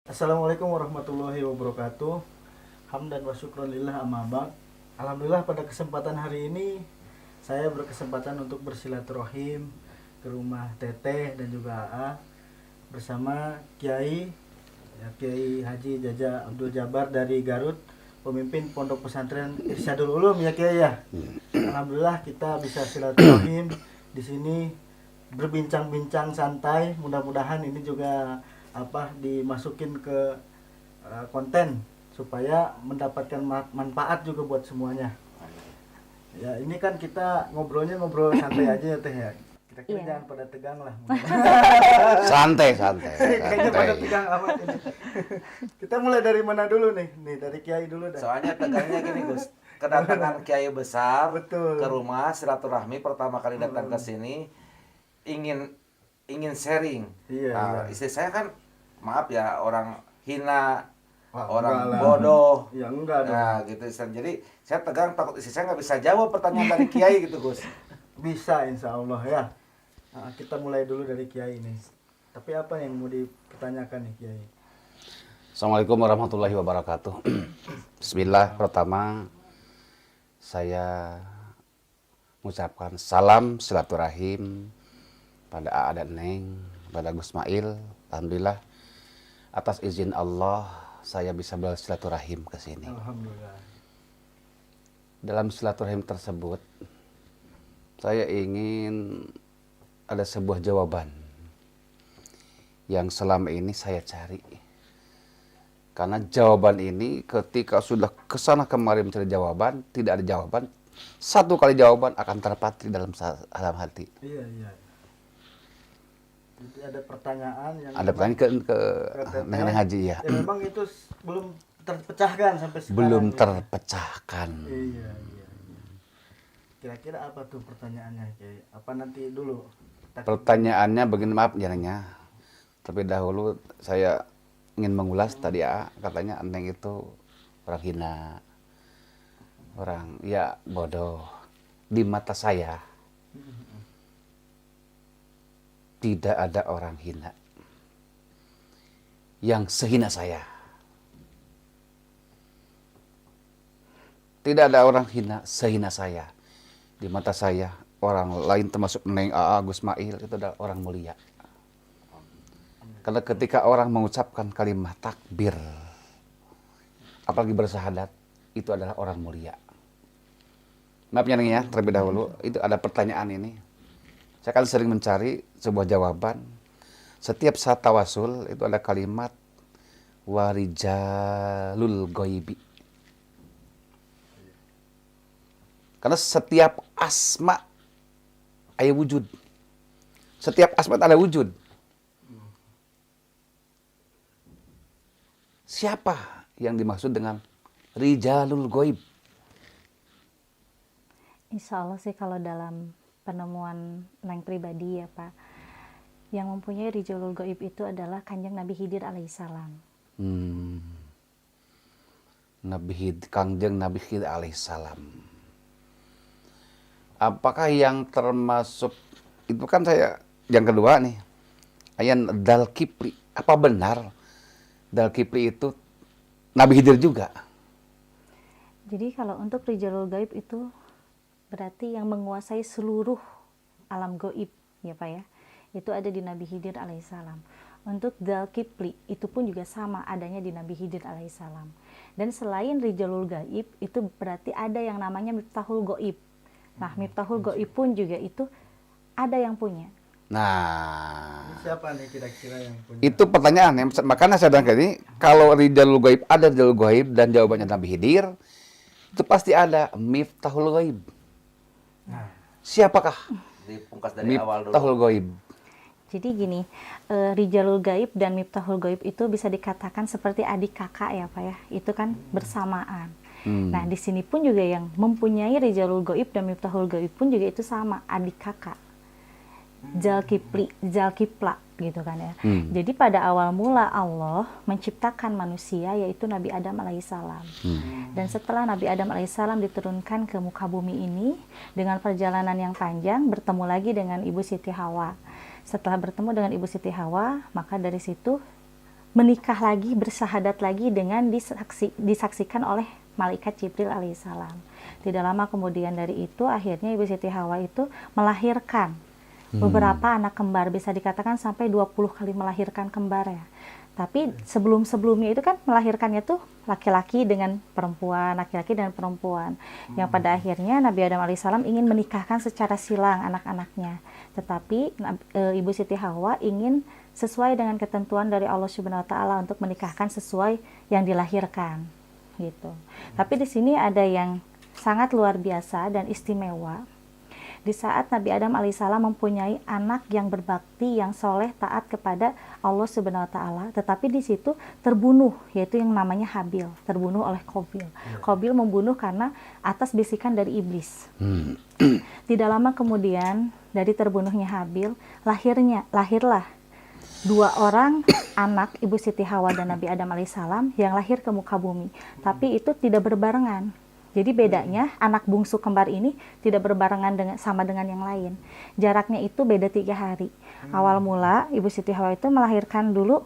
Assalamualaikum warahmatullahi wabarakatuh. Hamdan wa syukran lillah amma ba'd. Alhamdulillah pada kesempatan hari ini saya berkesempatan untuk bersilaturahim ke rumah Teteh dan juga AA bersama Kiai Kiai Haji Jaja Abdul Jabar dari Garut, pemimpin Pondok Pesantren Irsyadul Ulum ya Kiai ya. Alhamdulillah kita bisa silaturahim di sini berbincang-bincang santai. Mudah-mudahan ini juga dimasukin ke konten supaya mendapatkan manfaat juga buat semuanya. Ya ini kan kita ngobrol santai aja ya Teh ya. Kira-kira jangan pada tegang lah. Santai. Kayaknya pada tegang amat ini. Kita mulai dari mana dulu nih? Nih dari Kiai dulu dah. Soalnya tegangnya gini Gus, kedatangan Kiai besar Betul. ke rumah silaturahmi pertama kali datang ke sini ingin sharing. Iya. Istri saya kan maaf ya orang hina, Wah, orang enggak lah. bodoh. Ya enggak dong. Nah gitu. Jadi saya tegang takut istri saya nggak bisa jawab pertanyaan dari Kiai gitu Gus. Bisa insya Allah ya. Kita mulai dulu dari Kiai ini. Tapi apa yang mau dipertanyakan nih Kiai? Assalamualaikum warahmatullahi wabarakatuh. Bismillah, pertama saya mengucapkan salam silaturahim pada A dan Neng, pada Gus Mail. Alhamdulillah atas izin Allah saya bisa bersilaturahim ke sini. Alhamdulillah. Dalam silaturahim tersebut saya ingin ada sebuah jawaban yang selama ini saya cari. Karena jawaban ini ketika sudah kesana kemari mencari jawaban, tidak ada jawaban. Satu kali jawaban akan terpatri dalam hati. Iya. Jadi ada pertanyaan yang Ada pertanyaan ke Nenek Haji ya. Ya memang itu belum terpecahkan sampai sekarang. Belum ya. terpecahkan. Iya. Kira-kira apa tuh pertanyaannya Kiai? Apa nanti dulu? Pertanyaannya begini, maaf jangannya. Terlebih dahulu saya ingin mengulas tadi ya, katanya Neng itu orang hina. Orang ya bodoh. Di mata saya tidak ada orang hina yang sehina saya. Tidak ada orang hina sehina saya. Di mata saya, orang lain termasuk Neng AA, Gus Mail itu adalah orang mulia. Karena ketika orang mengucapkan kalimat takbir, apalagi bersahadat, itu adalah orang mulia. Maaf ya Neng ya, terlebih dahulu, itu ada pertanyaan ini. Saya kan sering mencari sebuah jawaban. Setiap saat tawasul itu ada kalimat warijalul goibi. Karena setiap asma ada wujud. Setiap asma ada wujud. Siapa yang dimaksud dengan rijalul goib? Insya Allah sih kalau dalam penemuan Neng pribadi ya Pak, yang mempunyai Rijulul Gaib itu adalah Kanjeng Nabi Khidir alaihissalam. Kanjeng Nabi Khidir alaihissalam. Apakah yang termasuk itu kan saya yang kedua nih, Ayan Dzulkifli. Apa benar Dzulkifli itu Nabi Khidir juga? Jadi kalau untuk Rijulul Gaib itu berarti yang menguasai seluruh alam gaib ya Pak ya, itu ada di Nabi Khidir alaihissalam. Untuk Dzulkifli itu pun juga sama adanya di Nabi Khidir alaihissalam. Dan selain Rijulul Gaib itu berarti ada yang namanya Miftahul Gaib. Nah Miftahul Gaib pun juga itu ada yang punya. Nah, Ini siapa nih kira-kira yang punya? itu pertanyaannya. Makanya saya bilang ini, kalau Rijulul Gaib ada Rijulul Gaib dan jawabannya Nabi Khidir, itu pasti ada Miftahul Gaib. Nah, Siapakah Dipungkas dari awal dulu. Miftahul Gaib? Jadi gini, Rijalul Gaib dan Miftahul Gaib itu bisa dikatakan seperti adik kakak ya Pak ya, itu kan bersamaan. Nah di sini pun juga yang mempunyai Rijalul Gaib dan Miftahul Gaib pun juga itu sama, adik kakak. Dzulkifla gitu kan ya. Jadi pada awal mula Allah menciptakan manusia yaitu Nabi Adam alaihissalam. Dan setelah Nabi Adam alaihissalam diturunkan ke muka bumi ini dengan perjalanan yang panjang, bertemu lagi dengan Ibu Siti Hawa. Setelah bertemu dengan Ibu Siti Hawa, maka dari situ menikah lagi, bersahadat lagi dengan disaksikan oleh malaikat Jibril alaihissalam. Tidak lama kemudian dari itu, akhirnya Ibu Siti Hawa itu melahirkan beberapa anak kembar, bisa dikatakan sampai 20 kali melahirkan kembar ya. Tapi sebelum-sebelumnya itu kan melahirkannya tuh laki-laki dengan perempuan, laki-laki dan perempuan. Yang pada akhirnya Nabi Adam alaihissalam ingin menikahkan secara silang anak-anaknya. Tetapi Ibu Siti Hawa ingin sesuai dengan ketentuan dari Allah Subhanahu wa taala untuk menikahkan sesuai yang dilahirkan gitu. Tapi di sini ada yang sangat luar biasa dan istimewa. Di saat Nabi Adam alaihissalam mempunyai anak yang berbakti, yang soleh, taat kepada Allah Subhanahu wa taala, tetapi di situ terbunuh, yaitu yang namanya Habil, terbunuh oleh Qabil. Qabil membunuh karena atas bisikan dari iblis. Tidak lama kemudian dari terbunuhnya Habil, lahirlah 2 orang anak Ibu Siti Hawa dan Nabi Adam alaihissalam yang lahir ke muka bumi. Tapi itu tidak berbarengan. Jadi bedanya anak bungsu kembar ini tidak berbarengan sama dengan yang lain. Jaraknya itu beda 3 hari. Awal mula Ibu Siti Hawa itu melahirkan dulu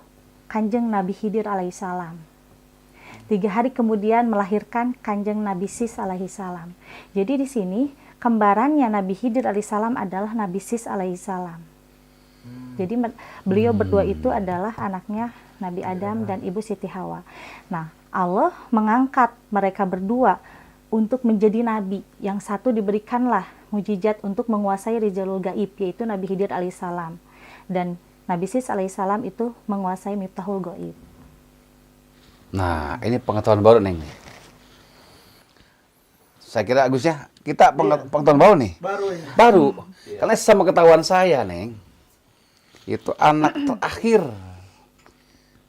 Kanjeng Nabi Khidir alaihissalam. 3 hari kemudian melahirkan Kanjeng Nabi Sis alaihissalam. Jadi di sini kembarannya Nabi Khidir alaihissalam adalah Nabi Sis alaihissalam. Jadi beliau berdua itu adalah anaknya Nabi Adam dan Ibu Siti Hawa. Nah, Allah mengangkat mereka berdua untuk menjadi nabi. Yang satu diberikanlah mujizat untuk menguasai Rijalul Gaib, yaitu Nabi Khidir alaihissalam. Dan Nabi Sis alaihissalam itu menguasai Miftahul Gaib. Nah, ini pengetahuan baru, Neng. Saya kira Agus ya, kita pengetahuan baru nih. Baru ya. Baru. Karena sama ketahuan saya, Neng. Itu anak terakhir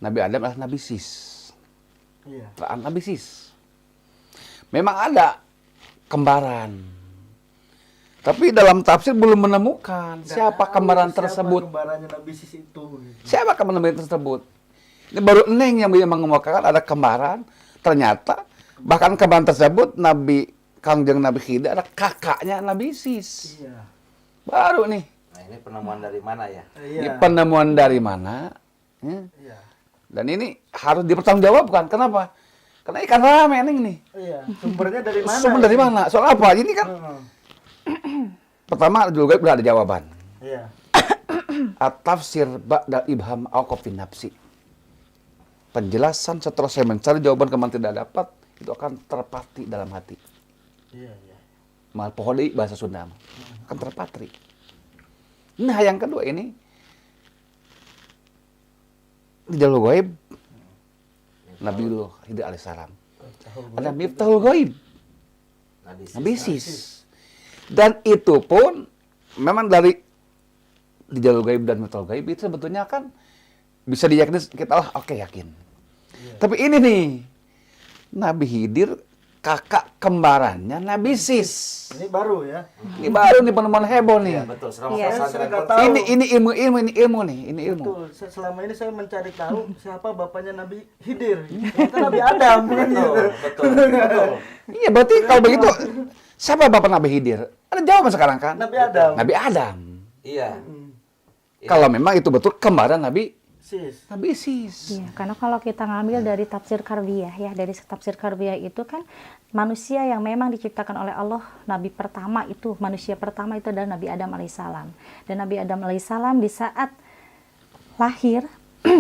Nabi Adam adalah Nabi Sis. Iya. Nabi Sis. Memang ada kembaran. Tapi dalam tafsir belum menemukan siapa kembaran tersebut. Kembarannya Nabi Sis itu. Gitu. Siapa kembaran tersebut? Ini baru Neng yang mengemukakan ada kembaran. Ternyata bahkan kembaran tersebut Kanjeng Nabi Khidir adalah kakaknya Nabi Sis. Iya. Baru nih. Nah, ini penemuan dari mana ya? Ini Iya. penemuan dari mana? Ya. Iya. Dan ini harus dipertanggungjawabkan. Kenapa? Karena ikan rame Neng nih. Iya. Sumbernya dari mana? Sumber dari mana? Soal apa? Ini kan pertama juga udah ada jawaban. Iya. At-tafsir ba'da ibham awqafin nafsi. Penjelasan setelah saya mencari jawaban kemana tidak dapat, itu akan terpatri dalam hati. Iya, iya. Mal pohodi bahasa Sunda akan terpatri. Nah, yang kedua ini di jalur gaib Nabiullah Khidir alaihissalam. Ada Miftahul Gaib. Nabi Sis. Dan itu pun memang dari di jalur gaib dan Miftahul Gaib itu sebetulnya kan bisa diyakini kita lah oke yakin. Tapi ini nih Nabi Khidir kakak kembarannya Nabi Sis. Ini baru ya. Ini baru nih penemuan heboh nih. Iya, betul. Selama Iya. pesantren Saya nggak pun- tahu. Ini ilmu nih, ini ilmu. Betul. Selama ini saya mencari tahu siapa bapaknya Nabi Khidir. Ternyata Nabi Adam kan gitu. Betul, betul. Iya, berarti kalau begitu siapa bapak Nabi Khidir? Ada jawaban sekarang kan? Nabi Adam. Nabi Adam. Iya. Kalau memang itu betul kembaran Nabi Sis. Sis. Iya, karena kalau kita ngambil dari tafsir Karbiyah ya, dari tafsir Karbiyah itu kan manusia yang memang diciptakan oleh Allah, nabi pertama itu, manusia pertama itu adalah Nabi Adam alaihissalam. Dan Nabi Adam alaihissalam di saat lahir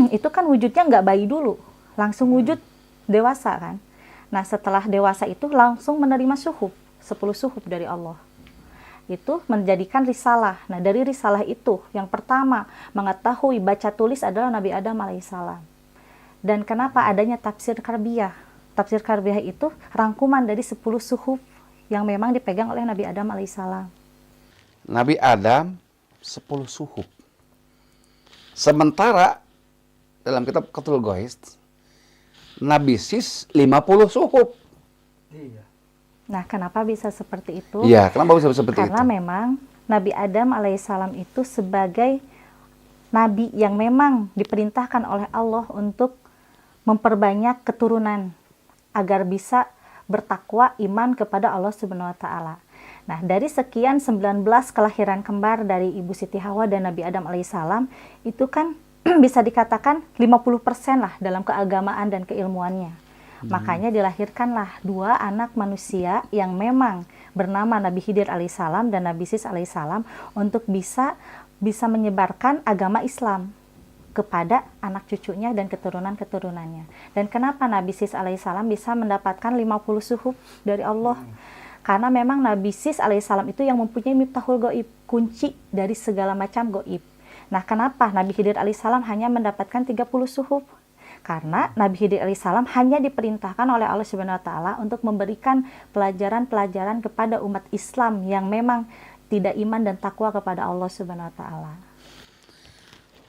itu kan wujudnya nggak bayi dulu, langsung wujud dewasa kan. Nah, setelah dewasa itu langsung menerima suhuf, 10 suhuf dari Allah. Itu menjadikan risalah. Nah, dari risalah itu yang pertama mengetahui baca tulis adalah Nabi Adam alaihissalam. Dan kenapa adanya tafsir Karbiyah? Tafsir Karbiyah itu rangkuman dari 10 suhuf yang memang dipegang oleh Nabi Adam alaihissalam. Nabi Adam 10 suhuf. Sementara dalam kitab Qatul Ghoist Nabi Sis 50 suhuf. Iya. Nah, kenapa bisa seperti itu? Iya, kenapa bisa seperti Karena itu? memang Nabi Adam alaihissalam itu sebagai nabi yang memang diperintahkan oleh Allah untuk memperbanyak keturunan agar bisa bertakwa iman kepada Allah Subhanahu wa taala. Nah, dari sekian 19 kelahiran kembar dari Ibu Siti Hawa dan Nabi Adam alaihissalam itu kan bisa dikatakan 50% lah dalam keagamaan dan keilmuannya. Makanya dilahirkanlah 2 anak manusia yang memang bernama Nabi Khidir alaihissalam dan Nabi Sis alaihissalam untuk bisa menyebarkan agama Islam kepada anak cucunya dan keturunan-keturunannya. Dan kenapa Nabi Sis alaihissalam bisa mendapatkan 50 suhuf dari Allah? Karena memang Nabi Sis alaihissalam itu yang mempunyai miftahul goib, kunci dari segala macam goib. Nah, kenapa Nabi Khidir alaihissalam hanya mendapatkan 30 suhuf? Karena Nabi Khidir alaihissalam hanya diperintahkan oleh Allah Subhanahu wa taala untuk memberikan pelajaran-pelajaran kepada umat Islam yang memang tidak iman dan takwa kepada Allah Subhanahu wa taala.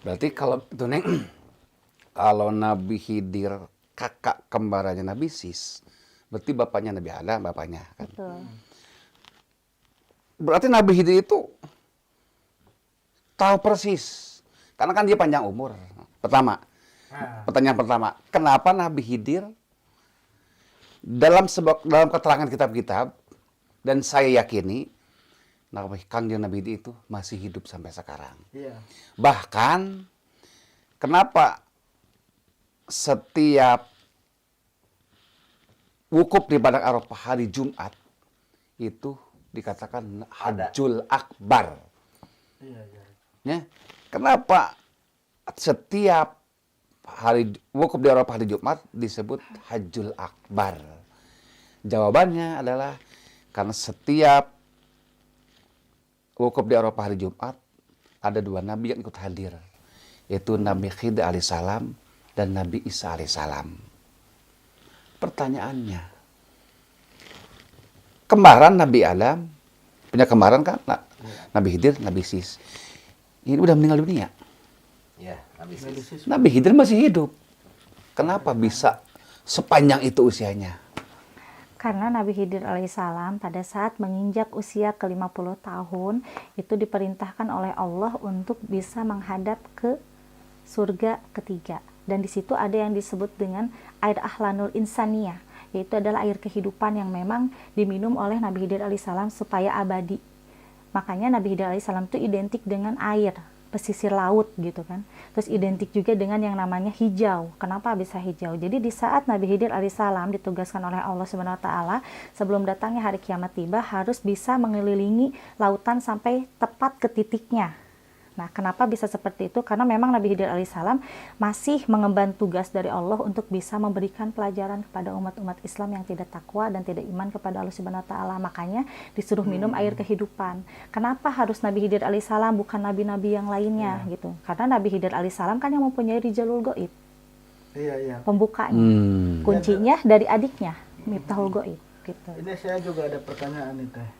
Berarti kalau itu Neng, kalau Nabi Khidir kakak kembarannya Nabi Sis, berarti bapaknya Nabi Adam, bapaknya kan. Betul. Berarti Nabi Khidir itu tahu persis, karena kan dia panjang umur. Pertanyaan pertama, kenapa Nabi Khidir dalam keterangan kitab-kitab, dan saya yakini Kangjeng Nabi Khidir itu masih hidup sampai sekarang. Iya. Bahkan kenapa setiap wukuf di Padang Arafah hari Jumat itu dikatakan Hajjul Akbar. Iya, iya. Ya. Kenapa setiap hari wukuf di Arafah hari Jumat disebut Hajjul Akbar? Jawabannya adalah karena setiap wukuf di Arafah hari Jumat ada 2 nabi yang ikut hadir, yaitu Nabi Khidir alaihissalam dan Nabi Isa alaihissalam. Pertanyaannya, kembaran Nabi Adam punya kembaran kan? Nabi Khidir, Nabi Sis. Ini udah meninggal dunia. Ya, Nabi Sis. Nabi Khidir masih hidup. Kenapa bisa sepanjang itu usianya? Karena Nabi Khidir alaihissalam pada saat menginjak usia ke-50 tahun itu diperintahkan oleh Allah untuk bisa menghadap ke surga ketiga. Dan di situ ada yang disebut dengan air ahlanul insaniyah, yaitu adalah air kehidupan yang memang diminum oleh Nabi Khidir alaihissalam supaya abadi. Makanya Nabi Khidir alaihissalam itu identik dengan air, pesisir laut gitu kan. Terus identik juga dengan yang namanya hijau. Kenapa bisa hijau? Jadi di saat Nabi Khidir alaihissalam ditugaskan oleh Allah Subhanahu wa taala sebelum datangnya hari kiamat tiba harus bisa mengelilingi lautan sampai tepat ke titiknya. Nah, kenapa bisa seperti itu? Karena memang Nabi Khidir alaihissalam masih mengemban tugas dari Allah untuk bisa memberikan pelajaran kepada umat-umat Islam yang tidak takwa dan tidak iman kepada Allah Subhanahu wa taala. Makanya disuruh minum air kehidupan. Kenapa harus Nabi Khidir alaihissalam bukan nabi-nabi yang lainnya gitu? Karena Nabi Khidir alaihissalam kan yang mempunyai Rijzalul Ghaib. Iya, iya. Pembukanya. Kuncinya dari adiknya, Miftahul Ghaib gitu. Ini saya juga ada pertanyaan nih Teh.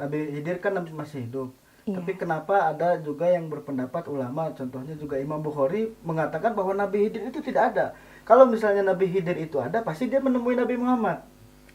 Nabi Khidir kan masih hidup. Iya. Tapi kenapa ada juga yang berpendapat ulama, contohnya juga Imam Bukhari mengatakan bahwa Nabi Khidir itu tidak ada. Kalau misalnya Nabi Khidir itu ada, pasti dia menemui Nabi Muhammad.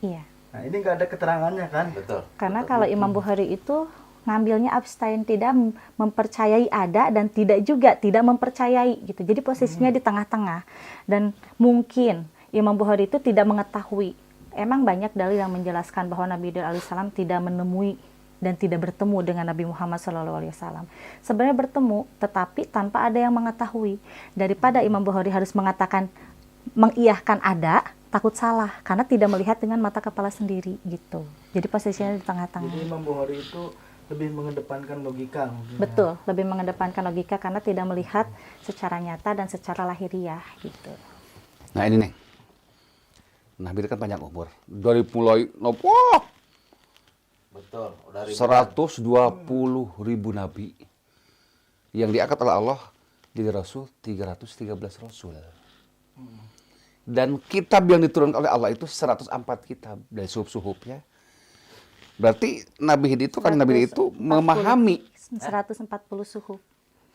Iya. Nah, ini nggak ada keterangannya kan? Betul. Karena kalau Imam Bukhari itu ngambilnya abstain, tidak mempercayai ada dan tidak juga tidak mempercayai gitu. Jadi posisinya di tengah-tengah. Dan mungkin Imam Bukhari itu tidak mengetahui. Emang banyak dalil yang menjelaskan bahwa Nabi Khidir alaihissalam tidak menemui dan tidak bertemu dengan Nabi Muhammad SAW. Sebenarnya bertemu, tetapi tanpa ada yang mengetahui. Daripada Imam Bukhari harus mengatakan, mengiyahkan ada, takut salah, karena tidak melihat dengan mata kepala sendiri, gitu. Jadi posisinya di tengah-tengah. Jadi Imam Bukhari itu lebih mengedepankan logika mungkin. Betul, lebih mengedepankan logika karena tidak melihat secara nyata dan secara lahiriah, gitu. Nah ini nih, Nabi kan panjang umur. Dari mulai, Betul. Udah ribuan. 120.000 nabi yang diangkat oleh Allah jadi rasul 313 rasul. Dan kitab yang diturunkan oleh Allah itu 104 kitab dari suhuf-suhuf ya. Berarti Nabi Khidir itu kan Nabi Khidir itu memahami 140 suhuf.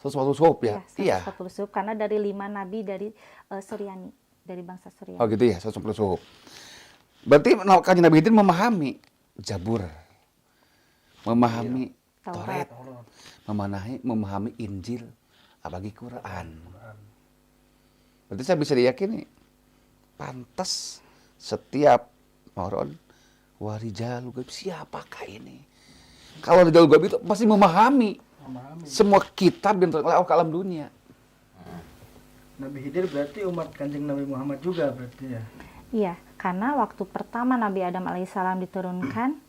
140 suhuf ya. Ya, Iya. 140 suhuf karena dari 5 nabi dari Suryani, dari bangsa Suryani. Oh gitu ya, 140 suhuf. Berarti Kanjeng Nabi Khidir memahami Zabur, memahami Taurat, memahami Injil, apalagi Quran. Berarti saya bisa diyakini pantas setiap orang warijal gaib siapakah ini? Kalau Rijal Gaib itu pasti memahami semua kitab yang terkenal ke alam dunia. Nabi Khidir berarti umat Kanjeng Nabi Muhammad juga berarti ya. Iya, karena waktu pertama Nabi Adam alaihissalam diturunkan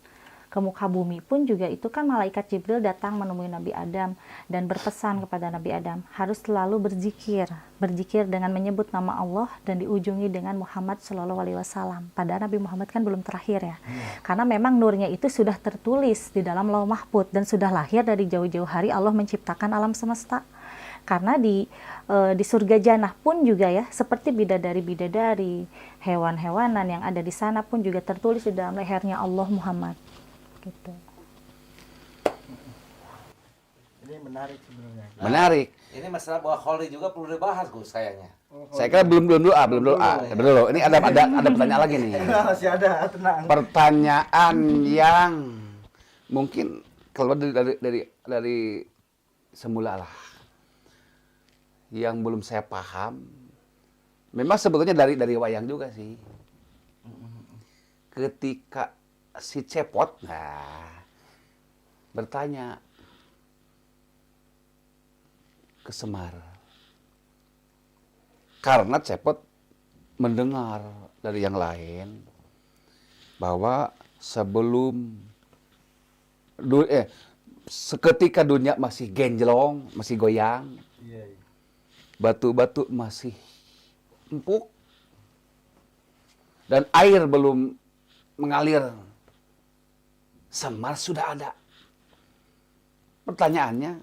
ke muka bumi pun juga itu kan malaikat Jibril datang menemui Nabi Adam dan berpesan kepada Nabi Adam harus selalu berzikir dengan menyebut nama Allah dan diujungi dengan Muhammad Shallallahu Alaihi Wasallam. Padahal Nabi Muhammad kan belum terakhir ya, karena memang nurnya itu sudah tertulis di dalam Lauh Mahfudz dan sudah lahir dari jauh-jauh hari Allah menciptakan alam semesta. Karena di surga Jannah pun juga ya, seperti bidadari-bidadari, hewan-hewanan yang ada di sana pun juga tertulis di dalam lehernya Allah Muhammad. Gitu. Ini menarik sebenarnya. Menarik. Ini masalah bahwa Kholi juga perlu dibahas Gus kayaknya. Saya kira belum doa. Belum. Ini ada pertanyaan lagi nih. Masih ada, tenang. Pertanyaan yang mungkin keluar dari semula lah. Yang belum saya paham. Memang sebetulnya dari wayang juga sih. Ketika si Cepot bertanya ke Semar. Karena Cepot mendengar dari yang lain bahwa seketika dunia masih genjlong, masih goyang, Iya. batu-batu masih empuk, dan air belum mengalir, Semar sudah ada. Pertanyaannya,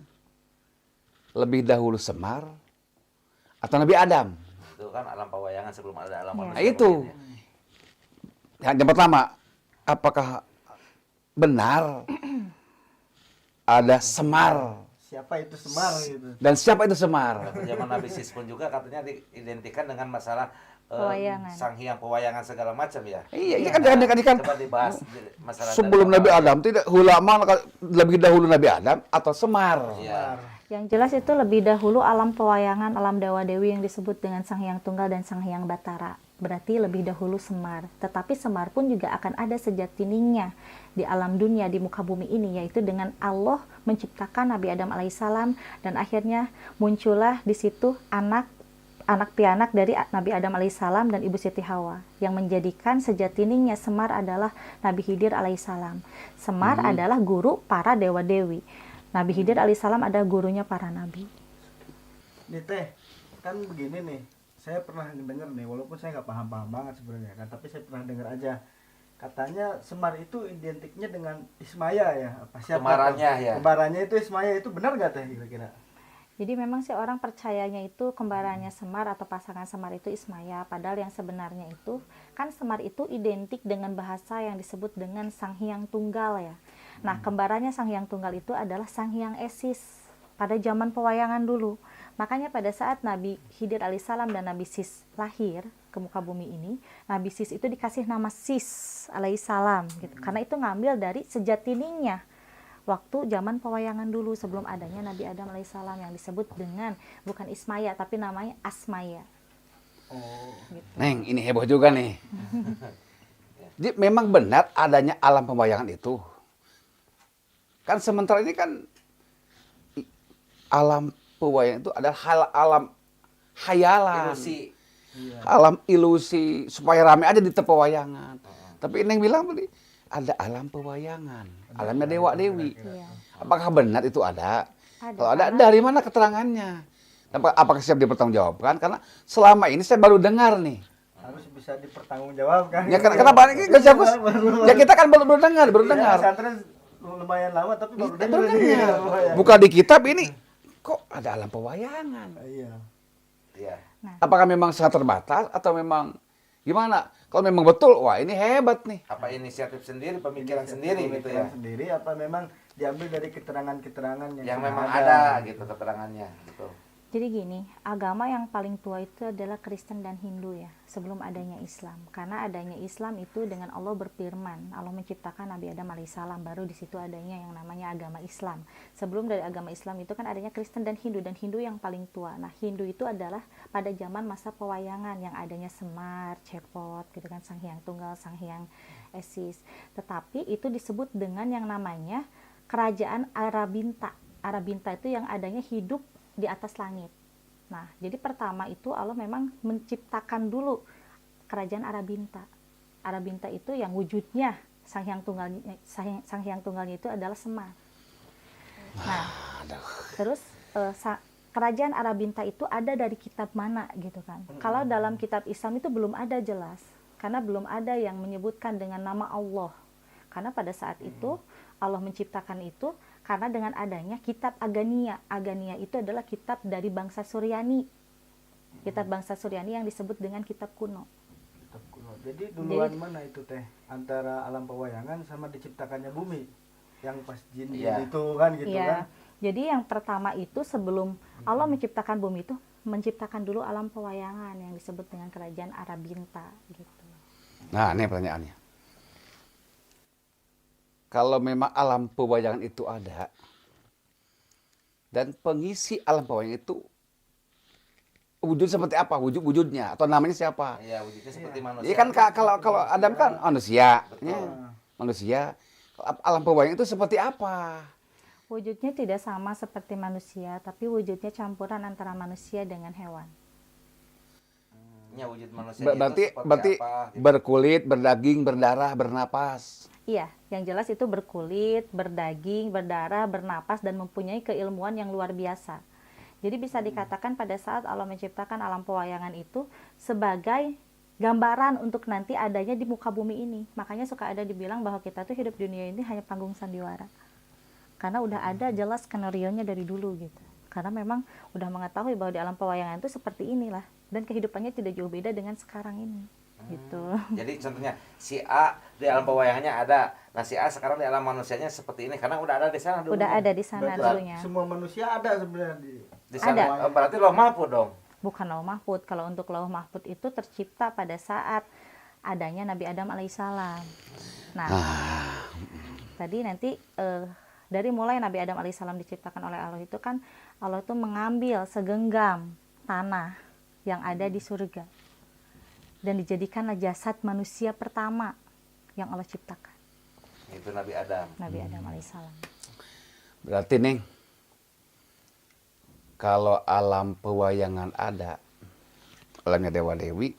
lebih dahulu Semar atau Nabi Adam? Itu kan alam pewayangan sebelum ada alam Ya. manusia. Nah itu. mungkin ya. Yang pertama, apakah benar ada Semar? Siapa itu Semar gitu? Dan siapa itu Semar? Waktu zaman Nabi Sis pun juga katanya diidentikan dengan masalah Pewayangan. sang hyang pewayangan segala macam ya. Iya kan Coba dibahas masalah sebelum dari Nabi Adam, tidak ulama lebih dahulu Nabi Adam atau Semar? Iya. Yang jelas itu lebih dahulu alam pewayangan, alam Dewa Dewi yang disebut dengan Sang Hyang Tunggal dan Sang Hyang Batara. Berarti lebih dahulu Semar. Tetapi Semar pun juga akan ada sejatinya di alam dunia, di muka bumi ini, yaitu dengan Allah menciptakan Nabi Adam alaihissalam dan akhirnya muncullah di situ anak pianak dari Nabi Adam alaihissalam dan Ibu Siti Hawa yang menjadikan sejatinya Semar adalah Nabi Khidir alaihissalam. Semar adalah guru para dewa dewi. Nabi Khidir alaihissalam adalah gurunya para nabi. Nih teh, kan begini nih. Saya pernah dengar nih, walaupun saya nggak paham-paham banget sebenarnya kan, tapi saya pernah dengar aja. Katanya Semar itu identiknya dengan Ismaya ya, apa siapa? Kembarannya ya. Kembarannya itu Ismaya, itu benar nggak teh kira-kira? Jadi memang sih orang percayanya itu kembarannya Semar atau pasangan Semar itu Ismaya. Padahal yang sebenarnya itu kan Semar itu identik dengan bahasa yang disebut dengan Sang Hyang Tunggal ya. Nah kembarannya Sang Hyang Tunggal itu adalah Sang Hyang Esis pada zaman pewayangan dulu. Makanya pada saat Nabi Khidir alaihissalam dan Nabi Sis lahir ke muka bumi ini, Nabi Sis itu dikasih nama Sis alaihissalam gitu. Karena itu ngambil dari sejatinya waktu zaman pewayangan dulu sebelum adanya Nabi Adam alaihissalam yang disebut dengan bukan Ismaya tapi namanya Asmaya. Oh, Gitu. Neng, ini heboh juga nih. Jadi memang benar adanya alam pewayangan itu. Kan sementara ini kan alam pewayangan itu adalah alam khayalan. Ilusi. Alam ilusi supaya rame aja di pewayangan. Tapi Neng bilang tadi ada alam pewayangan, alamnya dewa dewi. Iya. Apakah benar itu ada? Ada, Kalau ada, karena- dari mana keterangannya? Apakah siap dipertanggungjawabkan? Karena selama ini saya baru dengar nih. harus bisa dipertanggungjawabkan. Ya kenapa ini nggak siapa? Ya kita kan baru dengar. Iya, pesantren lumayan lama tapi baru dengar Baru ini. dengar. Iya. Buka di kitab ini kok ada alam pewayangan. Iya. Iya. Apakah memang sangat terbatas atau memang gimana? Kalau memang betul, wah ini hebat nih. Apa inisiatif sendiri, pemikiran sendiri gitu ya. Pemikiran sendiri apa memang diambil dari keterangan-keterangan Yang sudah memang ada gitu keterangannya. Betul. Jadi gini, agama yang paling tua itu adalah Kristen dan Hindu ya, sebelum adanya Islam. Karena adanya Islam itu dengan Allah berfirman, Allah menciptakan Nabi Adam alaihissalam, baru di situ adanya yang namanya agama Islam. Sebelum dari agama Islam itu kan adanya Kristen dan Hindu yang paling tua. Nah, Hindu itu adalah pada zaman masa pewayangan yang adanya Semar, Cepot, gitu kan, Sang Hyang Tunggal, Sang Hyang Esis. Tetapi itu disebut dengan yang namanya kerajaan Arabinta. Arabinta itu yang adanya hidup di atas langit. Nah, jadi pertama itu Allah memang menciptakan dulu kerajaan Arabinta. Arabinta itu yang wujudnya Sang Hyang Tunggalnya itu adalah Semar. Nah, terus kerajaan Arabinta itu ada dari kitab mana gitu kan? Kalau dalam kitab Islam itu belum ada jelas, karena belum ada yang menyebutkan dengan nama Allah. Karena pada saat itu Allah menciptakan itu karena dengan adanya kitab Agania. Agania itu adalah kitab dari bangsa Suryani. Kitab bangsa Suryani yang disebut dengan kitab kuno. Kitab kuno. Jadi duluan mana itu teh? Antara alam pewayangan sama diciptakannya bumi. Yang pas jin itu kan gitu kan? Jadi yang pertama itu sebelum Allah menciptakan bumi itu menciptakan dulu alam pewayangan yang disebut dengan kerajaan Arabinta gitu. Nah, ini pertanyaannya. Kalau memang alam pewayangan itu ada dan pengisi alam pewayangan itu wujud seperti apa? Wujudnya atau namanya siapa? Iya, wujudnya seperti manusia. Iya kan kalau Adam kan manusia, ya. Manusia. Alam pewayangan itu seperti apa? Wujudnya tidak sama seperti manusia, tapi wujudnya campuran antara manusia dengan hewan. Ya, wujud manusia Berarti itu seperti apa? Gitu. berkulit, berdaging, berdarah, bernapas. Iya, yang jelas itu berkulit, berdaging, berdarah, bernapas, dan mempunyai keilmuan yang luar biasa. Jadi bisa dikatakan pada saat Allah menciptakan alam pewayangan itu sebagai gambaran untuk nanti adanya di muka bumi ini. Makanya suka ada dibilang bahwa kita tuh hidup di dunia ini hanya panggung sandiwara. Karena udah ada jelas skenario-nya dari dulu gitu. Karena memang udah mengetahui bahwa di alam pewayangan itu seperti inilah. Dan kehidupannya tidak jauh beda dengan sekarang ini. Gitu. Jadi contohnya si A di alam pewayangannya ada. Nah si A sekarang di alam manusianya seperti ini karena udah ada di sana dulunya. Udah ada di sana Berarti dulunya. semua manusia ada sebenarnya Di sana. Ada. Oh, berarti Lauh Mahfudz dong. Bukan Lauh Mahfudz. Kalau untuk Lauh Mahfudz itu tercipta pada saat adanya Nabi Adam alaihissalam. Nah, tadi nanti dari mulai Nabi Adam alaihissalam diciptakan oleh Allah itu kan Allah itu mengambil segenggam tanah yang ada di surga dan dijadikanlah jasad manusia pertama yang Allah ciptakan. Itu Nabi Adam. Nabi Adam alaihissalam. Berarti nih, kalau alam pewayangan ada, alamnya Dewa Dewi,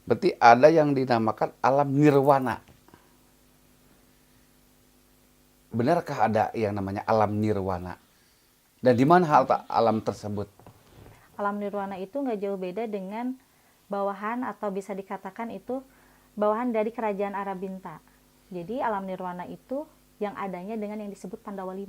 berarti ada yang dinamakan alam nirwana. Benarkah ada yang namanya alam nirwana? Dan di mana alam tersebut? Alam nirwana itu nggak jauh beda dengan bawahan atau bisa dikatakan itu bawahan dari kerajaan Arabinta. Jadi alam nirwana itu yang adanya dengan yang disebut Pandawa 5.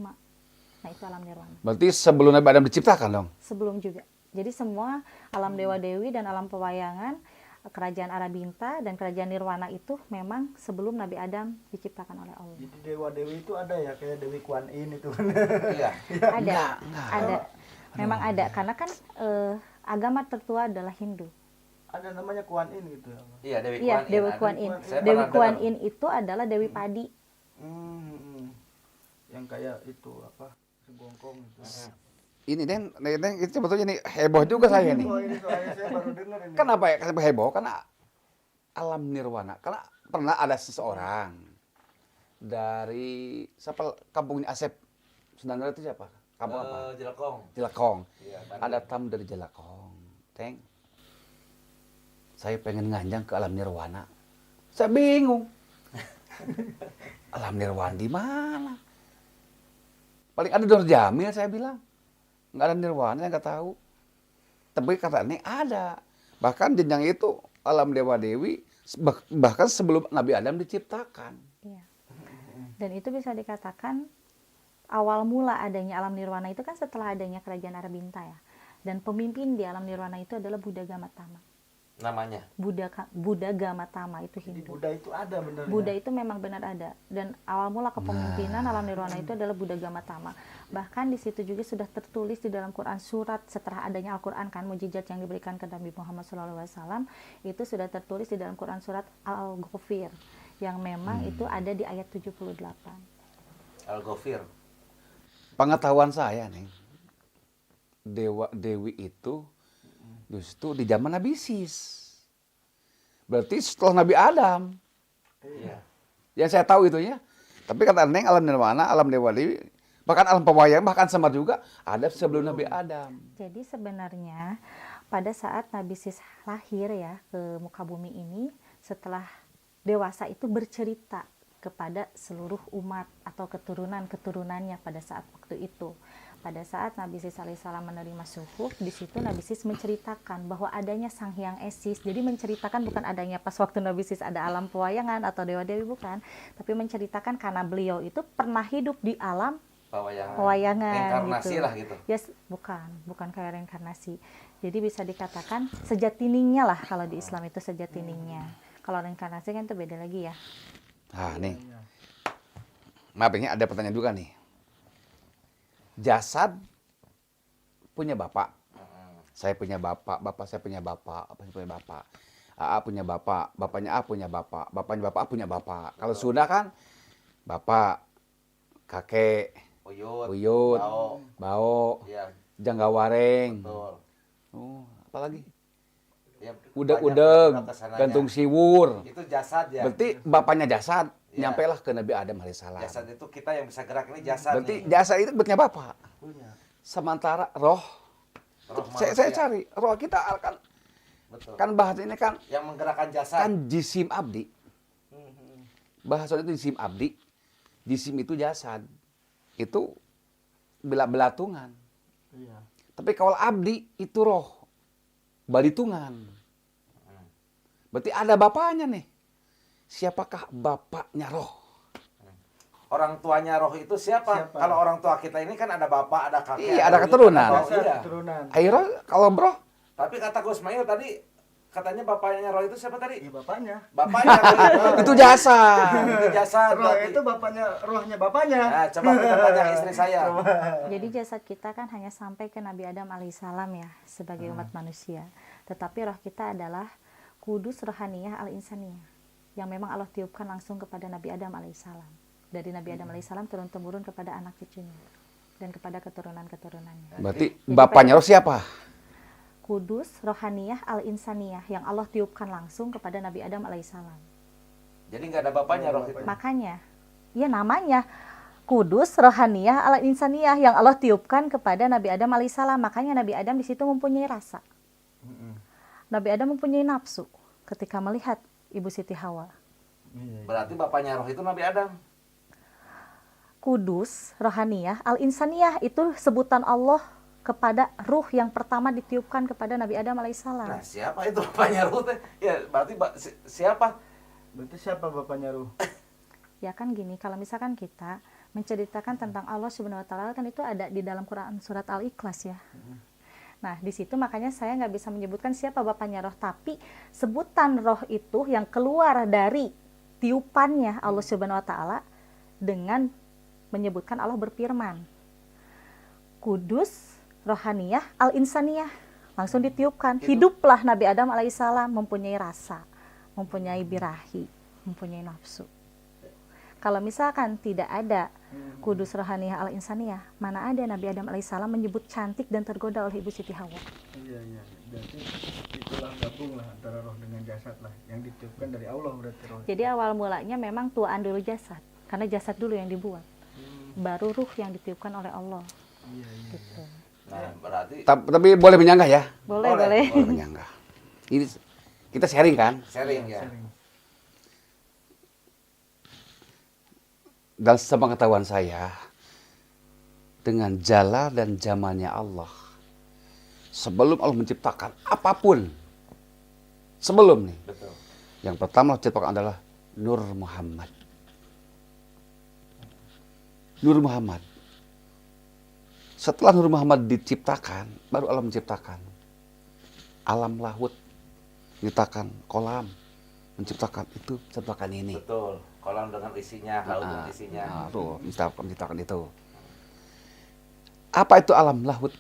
Nah itu alam nirwana. Berarti sebelum Nabi Adam diciptakan dong? Sebelum juga. Jadi semua alam dewa dewi dan alam pewayangan kerajaan Arabinta dan kerajaan nirwana itu memang sebelum Nabi Adam diciptakan oleh Allah. Jadi dewa dewi itu ada ya kayak Dewi Kuan Yin itu. Iya. Ada. Memang ada karena kan agama tertua adalah Hindu. Ada namanya Kuan Yin gitu ya. Iya, Dewi Iya, Kuan Yin. Dewi Ada. Kuan Yin. Saya Dewi pernah Kuan dengar. Yin itu adalah Dewi Padi. Yang kayak itu apa? Segongkong itu. Ini Den, itu sebetulnya ini heboh juga saya nih. Oh ini soalnya saya baru dengar ini. Kenapa ya kenapa heboh? Karena alam nirwana. Karena pernah ada seseorang dari siapa kampungnya Asep Sundandara itu siapa? Kampung apa? Jelekong. Jelekong. Iya, Ada tamu dari Jelekong. Teng. Saya pengen nganjang ke alam nirwana. Saya bingung. Alam nirwana di mana? Paling ada Nur Jamil saya bilang. Nggak ada nirwana, saya nggak tahu. Tapi katanya ada. Bahkan jenjang itu alam dewa dewi bahkan sebelum Nabi Adam diciptakan. Iya. Dan itu bisa dikatakan awal mula adanya alam nirwana itu kan setelah adanya kerajaan Arabinta ya. Dan pemimpin di alam nirwana itu adalah Buddha Gautama. Namanya. Buddha Gautama itu Jadi Hindu. Buddha itu ada benar. Buddha itu memang benar ada dan awal mula kepemimpinan alam nirwana itu adalah Buddha Gautama. Bahkan di situ juga sudah tertulis di dalam Quran surat setelah adanya Al-Quran kan mujizat yang diberikan ke Nabi Muhammad SAW itu sudah tertulis di dalam Quran surat Al-Ghafir yang memang itu ada di ayat 78. Al-Ghafir. Pengetahuan saya nih, dewa dewi itu justru di zaman Nabi Isis. Berarti setelah Nabi Adam. Iya. Yang saya tahu itu ya. Tapi kata Neng alam nirwana, alam dewa dewi Bahkan alam pewayangan, bahkan Semar juga ada sebelum Nabi Adam. Jadi sebenarnya pada saat Nabi Sis lahir ya ke muka bumi ini, setelah dewasa itu bercerita kepada seluruh umat atau keturunan-keturunannya pada saat waktu itu. Pada saat Nabi Sis alaihissalam menerima suhuf, di situ Nabi Sis menceritakan bahwa adanya Sang Hyang Esis. Jadi menceritakan bukan adanya pas waktu Nabi Sis ada alam pewayangan atau dewa-dewi, bukan, tapi menceritakan karena beliau itu pernah hidup di alam pewayangan reinkarnasi gitu. lah gitu. Yes, bukan kayak reinkarnasi. Jadi bisa dikatakan sejatiningnya lah kalau di Islam itu sejatiningnya. Kalau reinkarnasi kan itu beda lagi ya. Nah nih, maaf ini ada pertanyaan juga nih. Jasad punya bapak, saya punya bapak, bapak saya punya bapak, apa saya punya bapak, AA punya bapak, bapaknya A punya bapak, bapaknya bapak A punya bapak. Kalau Sunda kan bapak, kakek, Uyut, Bao, Iya, Janggawareng, betul. apalagi? Ya, Udeg-udeg, banyak kesananya. gantung siwur. Itu jasad ya. Berarti bapaknya jasad, Ya. nyampelah ke Nabi Adam alaihissalam. Jasad itu kita yang bisa gerak, ini jasad Berarti nih. jasad itu punya bapak. Punya. Sementara roh, Roh saya manusia. cari roh kita kan Betul. kan bahasa ini kan Yang menggerakkan jasad. kan jisim abdi. Bahasa itu jisim abdi. Jisim itu jasad. Itu belatungan. Iya. Tapi kalau abdi itu roh. Balitungan. Berarti ada bapaknya nih. Siapakah bapaknya roh? Orang tuanya roh itu siapa? Siapa? Kalau orang tua kita ini kan ada bapak, ada kakek. Iya, ada keturunan. Oh, Jasad iya. keturunan. Akhirnya kalau bro, Tapi kata Gus Mail tadi, katanya bapaknya roh itu siapa tadi? Iya bapaknya. Bapaknya roh itu. itu jasad. Itu jasad. Roh berarti. itu bapaknya, rohnya bapaknya. Nah, coba kita tanya istri saya. Jadi jasad kita kan hanya sampai ke Nabi Adam alaihissalam ya sebagai umat manusia. Tetapi roh kita adalah kudus rohaniyah al-insaniyah yang memang Allah tiupkan langsung kepada Nabi Adam alaihissalam. Dari Nabi Adam alaihissalam turun-temurun kepada anak cucunya dan kepada keturunan-keturunannya. Berarti bapaknya roh siapa? Kudus rohaniyah al-insaniyah yang Allah tiupkan langsung kepada Nabi Adam alaihissalam. Jadi nggak ada bapaknya roh itu. Makanya, ya namanya Kudus rohaniyah al-insaniyah yang Allah tiupkan kepada Nabi Adam alaihissalam. Makanya Nabi Adam di situ mempunyai rasa. Nabi Adam mempunyai nafsu ketika melihat Ibu Siti Hawa. Iya. Berarti bapaknya roh itu Nabi Adam. Kudus rohaniyah al-insaniyah itu sebutan Allah kepada ruh yang pertama ditiupkan kepada Nabi Adam alaihissalam. Nah, siapa itu bapaknya roh teh? Ya, berarti siapa? Berarti siapa bapaknya ruh? Ya kan gini, kalau misalkan kita menceritakan tentang Allah Subhanahu wa taala kan itu ada di dalam Quran surat Al-Ikhlas ya. Nah, di situ makanya saya nggak bisa menyebutkan siapa bapaknya roh, tapi sebutan roh itu yang keluar dari tiupannya Allah Subhanahu wa taala dengan menyebutkan Allah berfirman, Kudus rohaniyah al-insaniyah, langsung ditiupkan. Hiduplah Nabi Adam alaihissalam mempunyai rasa, mempunyai birahi, mempunyai nafsu. Kalau misalkan tidak ada kudus rohaniyah al-insaniyah, mana ada Nabi Adam alaihissalam menyebut cantik dan tergoda oleh Ibu Siti Hawa. Iya, iya. Berarti itulah gabung lah antara roh dengan jasad lah. Yang ditiupkan dari Allah berarti roh. Jadi awal mulanya memang tuaan dulu jasad, karena jasad dulu yang dibuat. Baru ruh yang ditiupkan oleh Allah. Iya, iya. Gitu. Nah, berarti Tapi boleh menyanggah ya? Boleh, Boleh. boleh. Boleh menyanggah. Ini kita sharing kan? sharing ya. Sering. Dan sepengetahuan saya, dengan jala dan zamannya Allah, sebelum Allah menciptakan apapun, sebelum nih, Betul. yang pertama Allah ciptakan adalah Nur Muhammad. Nur Muhammad. Setelah Nur Muhammad diciptakan, baru Allah menciptakan alam lahut, menciptakan kolam, menciptakan itu, menciptakan ini. Betul. Kolam dengan isinya, laut dengan isinya. Nah, tuh, menciptakan itu. Apa itu alam lahut?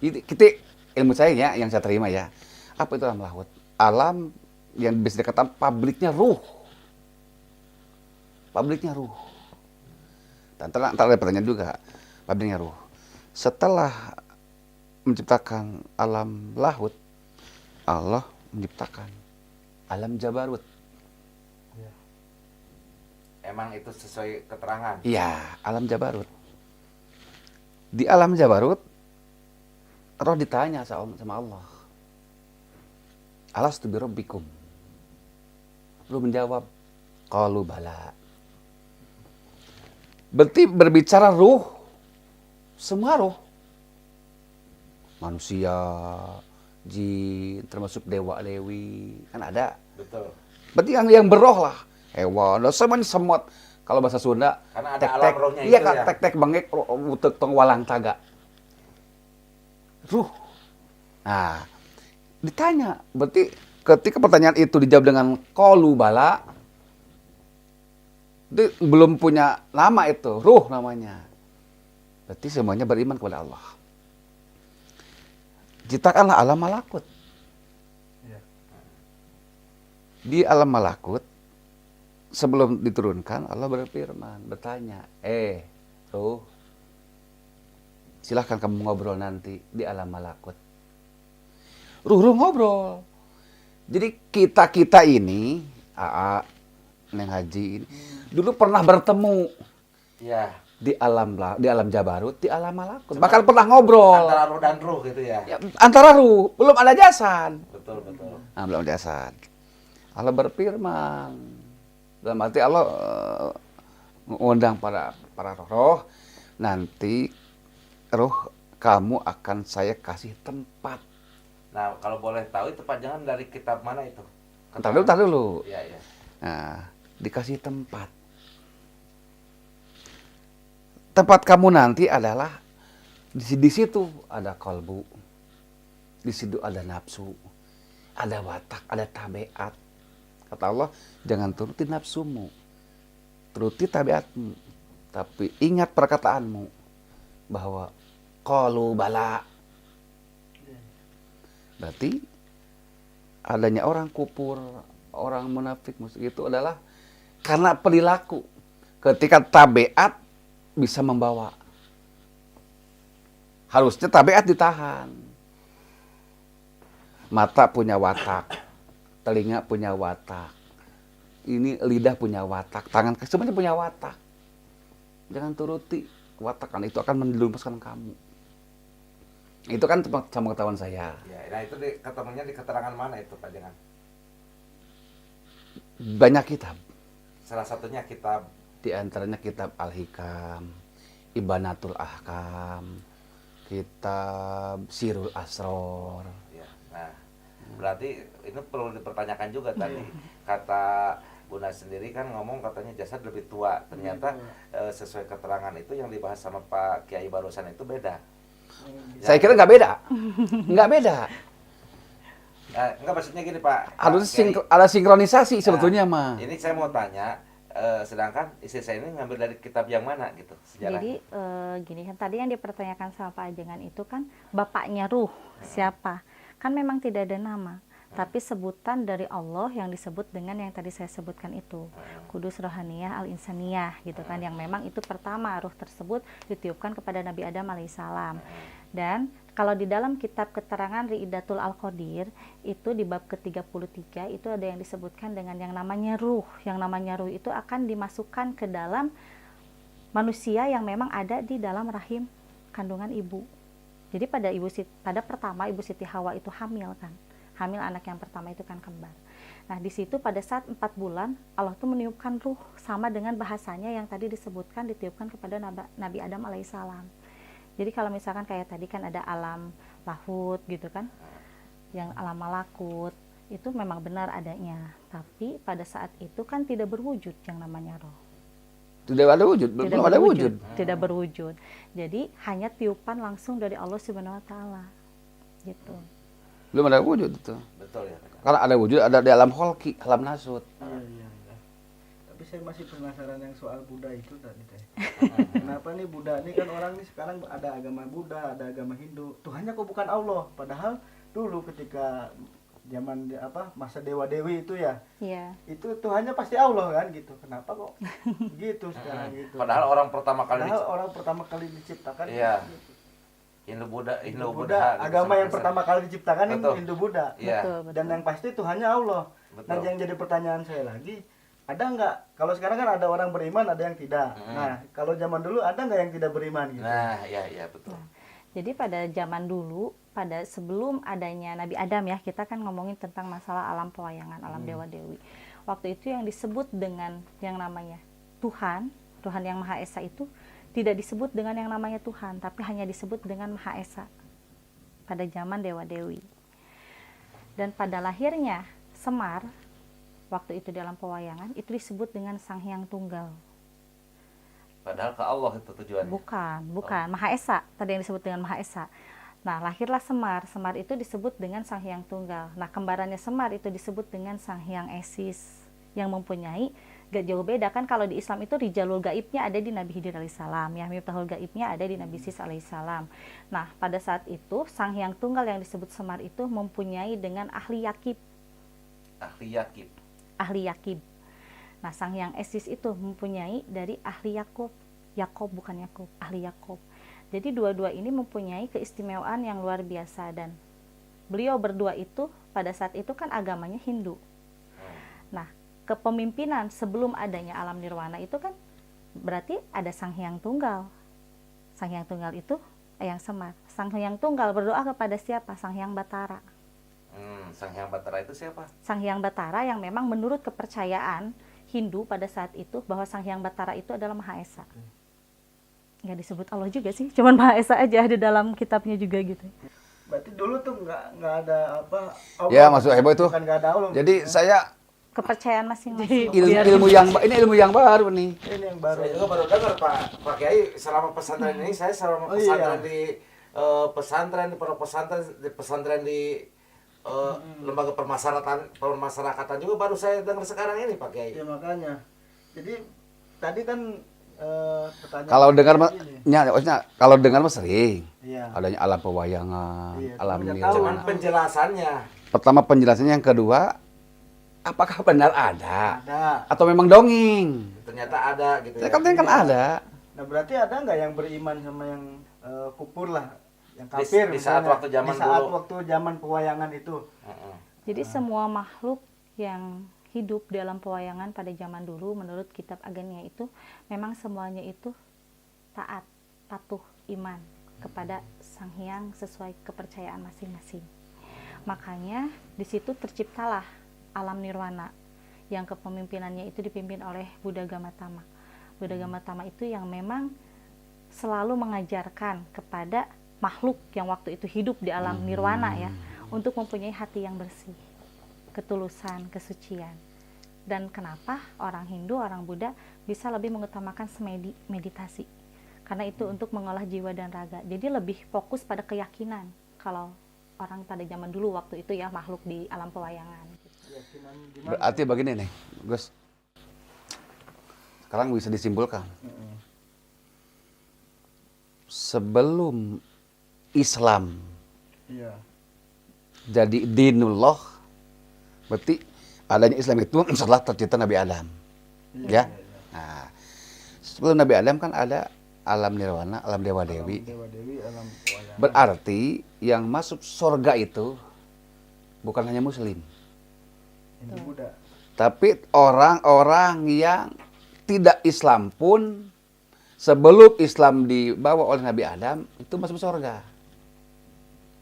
Kita ilmu saya ya, yang saya terima ya. Apa itu alam lahut? Alam yang bisa dikatakan pabriknya ruh. Pabriknya ruh. Dan ntar ada pertanyaan juga, pabriknya ruh. Setelah menciptakan alam lahut, Allah menciptakan alam jabarut. Emang itu sesuai keterangan. Iya, alam jabarut. Di alam Jabarut, roh ditanya sama Allah. Alastu birabbikum? Ruh menjawab, qalu bala. Berarti berbicara ruh, semua ruh. Manusia, jin, termasuk dewa dewi, kan ada. Betul. Berarti yang beroh lah. Hewan, semuanya semut. Kalau bahasa Sunda, Karena ada tek-tek. alam rohnya Iya itu kan, ya. tek-tek bangek, utek tong walang taga. Ruh. Nah, ditanya. Berarti ketika pertanyaan itu dijawab dengan qalu bala, itu belum punya nama itu, ruh namanya. Berarti semuanya beriman kepada Allah. Ciptakanlah alam malakut. Ya. Di alam malakut, sebelum diturunkan, Allah bertanya, ruh, silahkan kamu ngobrol nanti di alam malakut. Ruh ngobrol. Jadi kita ini, AA, Neng Haji ini, dulu pernah bertemu Iya. di alam Jabarut, di alam malakut. Bahkan pernah ngobrol. Antara roh dan ruh gitu ya. Ya, antara ruh, belum ada jasad. Betul, betul. Nah, belum ada jasad. Allah berfirman. Dalam arti Allah mengundang para roh, nanti roh kamu akan saya kasih tempat. Nah, kalau boleh tahu itu panjangan dari kitab mana itu? Entar dulu. Iya, iya. Nah, dikasih tempat. Tempat kamu nanti adalah di situ ada kalbu, di situ ada nafsu, ada watak, ada tabiat. Kata Allah, jangan turuti nafsumu, turuti tabiatmu, tapi ingat perkataanmu bahwa qalu bala. Berarti adanya orang kufur, orang munafik musyrik itu adalah karena perilaku. Ketika tabiat bisa membawa, harusnya tabiat ditahan. Mata punya watak, telinga punya watak, ini lidah punya watak, tangan semuanya punya watak. Jangan turuti watakan, itu akan menjerumuskan kamu. Itu kan sama ketahuan saya. Ya, nah itu ketemunya di keterangan mana itu panjangan? Banyak kitab. Salah satunya kitab. Di antaranya kitab Al-Hikam, Ibanatul Ahkam, kitab Sirul Asror. Ya, nah, berarti ini perlu dipertanyakan juga tadi. Kata Bunda sendiri kan ngomong katanya jasad lebih tua. Ternyata sesuai keterangan itu yang dibahas sama Pak Kiai barusan itu beda. Saya kira nggak beda. Nggak beda. Nah, enggak maksudnya gini Pak. Harus Kiai, ada sinkronisasi sebetulnya mah. ini saya mau tanya, sedangkan istri saya ini ngambil dari kitab yang mana gitu sejarahnya? Jadi gini kan tadi yang dipertanyakan sama Pak Ajengan itu kan bapaknya ruh siapa? Kan memang tidak ada nama, tapi sebutan dari Allah yang disebut dengan yang tadi saya sebutkan itu, Kudus Rohaniyah Al-Insaniyah gitu kan, yang memang itu pertama ruh tersebut ditiupkan kepada Nabi Adam alaihissalam. Dan kalau di dalam kitab keterangan Ri'idatul Al-Qadir itu di bab ke-33 itu ada yang disebutkan dengan yang namanya ruh. Yang namanya ruh itu akan dimasukkan ke dalam manusia yang memang ada di dalam rahim kandungan ibu. Jadi pada pertama Ibu Siti Hawa itu hamil kan. Hamil anak yang pertama itu kan kembar. Nah di situ pada saat 4 bulan Allah tuh meniupkan ruh sama dengan bahasanya yang tadi disebutkan ditiupkan kepada Nabi Adam alaihissalam. Jadi kalau misalkan kayak tadi kan ada alam lahut gitu kan, yang alam malakut itu memang benar adanya. Tapi pada saat itu kan tidak berwujud yang namanya roh. Tidak ada wujud, belum ada wujud. Tidak berwujud. Jadi hanya tiupan langsung dari Allah Subhanahu Wa Taala, gitu. Belum ada wujud itu. Betul ya. Kalau ada wujud ada di alam holki, alam nasut. Iya, iya, iya. Tapi saya masih penasaran yang soal Buddha itu tadi teh. Kenapa nih Buddha ini kan orang nih sekarang ada agama Buddha, ada agama Hindu. Tuhannya kok bukan Allah? Padahal dulu ketika zaman masa dewa dewi itu ya, Iya. itu Tuhannya pasti Allah kan gitu. Kenapa kok gitu sekarang gitu? Padahal orang pertama kali Orang pertama kali diciptakan. Iya. Gitu. Hindu Buddha Buddha, gitu, agama sama yang Kristen. pertama kali diciptakan ini Betul. Hindu Buddha. Iya. Betul. Dan yang pasti Tuhannya Allah. Betul. Nah yang jadi pertanyaan saya lagi, ada nggak, kalau sekarang kan ada orang beriman, ada yang tidak. Nah, kalau zaman dulu ada nggak yang tidak beriman gitu? Nah, ya betul. Jadi pada zaman dulu, pada sebelum adanya Nabi Adam ya, kita kan ngomongin tentang masalah alam pewayangan, alam dewa-dewi. Waktu itu yang disebut dengan yang namanya Tuhan, Tuhan yang Maha Esa itu tidak disebut dengan yang namanya Tuhan, tapi hanya disebut dengan Maha Esa pada zaman dewa-dewi. Dan pada lahirnya Semar, waktu itu dalam pewayangan, itu disebut dengan Sang Hyang Tunggal. Padahal ke Allah itu tujuannya. Bukan. Maha Esa, tadi yang disebut dengan Maha Esa. Nah, lahirlah Semar. Semar itu disebut dengan Sang Hyang Tunggal. Nah, kembarannya Semar itu disebut dengan Sang Hyang Esis, yang mempunyai, gak jauh beda kan, kalau di Islam itu rijalul gaibnya ada di Nabi Khidir alaihissalam, ya, miftahul gaibnya ada di Nabi Sis alaihissalam. Nah, pada saat itu Sang Hyang Tunggal yang disebut Semar itu mempunyai dengan ahli yakib. Ahli yakib. Nah, Sang Hyang Esis itu mempunyai dari ahli Yakob, bukan Yakub, ahli Yakob. Jadi dua-dua ini mempunyai keistimewaan yang luar biasa, dan beliau berdua itu pada saat itu kan agamanya Hindu. Nah, kepemimpinan sebelum adanya alam nirwana itu kan berarti ada Sang Hyang Tunggal. Sang Hyang Tunggal itu Hyang Semar. Sang Hyang Tunggal berdoa kepada siapa? Sang Hyang Batara. Sang Hyang Batara itu siapa? Sang Hyang Batara yang memang menurut kepercayaan Hindu pada saat itu bahwa Sang Hyang Batara itu adalah Maha Esa. Nggak disebut Allah juga sih, cuman Maha Esa aja di dalam kitabnya juga gitu. Berarti dulu tuh nggak ada apa? Allah. Ya, maksud heboh itu. Bukan nggak ada Allah. Jadi saya Kepercayaan masing-masing. ilmu yang baru nih. Ini yang baru. Saya juga baru dengar Pak Kiai, selama pesantren ini saya selama pesantren di pesantren, di pondok pesantren di lembaga permasyarakatan juga baru saya dengar sekarang ini Pak Kiai. Ya makanya. Jadi tadi kan pertanyaan Kalau dengar ini. maksudnya kalau dengar mah sering. Iya. Adanya alam pewayangan, Iya, alam punya nirwana. Cuman penjelasannya. Pertama penjelasannya, yang kedua, apakah benar ada Ada. atau memang dongeng? Ternyata ada gitu Saya ya. kan ada. Nah, berarti ada nggak yang beriman sama yang kufur lah, yang kafir Di saat misalnya, waktu zaman di saat dulu. waktu zaman pewayangan itu. Jadi semua makhluk yang hidup dalam pewayangan pada zaman dulu menurut kitab Agenya itu memang semuanya itu taat, patuh, iman kepada Sang Hyang sesuai kepercayaan masing-masing. Makanya di situ terciptalah alam nirwana yang kepemimpinannya itu dipimpin oleh Buddha Gautama. Buddha Gautama itu yang memang selalu mengajarkan kepada makhluk yang waktu itu hidup di alam nirwana ya, untuk mempunyai hati yang bersih, ketulusan, kesucian. Dan kenapa orang Hindu, orang Buddha bisa lebih mengutamakan meditasi? Karena itu untuk mengolah jiwa dan raga. Jadi lebih fokus pada keyakinan kalau orang pada zaman dulu waktu itu ya, makhluk di alam pewayangan. Keyakinan gimana? Berarti begini nih, Gus. Sekarang bisa disimpulkan. Sebelum Islam Iya. jadi dinullah, berarti adanya Islam itu setelah tercipta Nabi Adam. Ya. Nah, sebelum Nabi Adam kan ada alam nirwana, alam dewa-dewi. Dewa-dewi alam pewayangan. Berarti yang masuk surga itu bukan hanya muslim, Hindu Buddha. tapi orang-orang yang tidak Islam pun sebelum Islam dibawa oleh Nabi Adam itu masuk surga.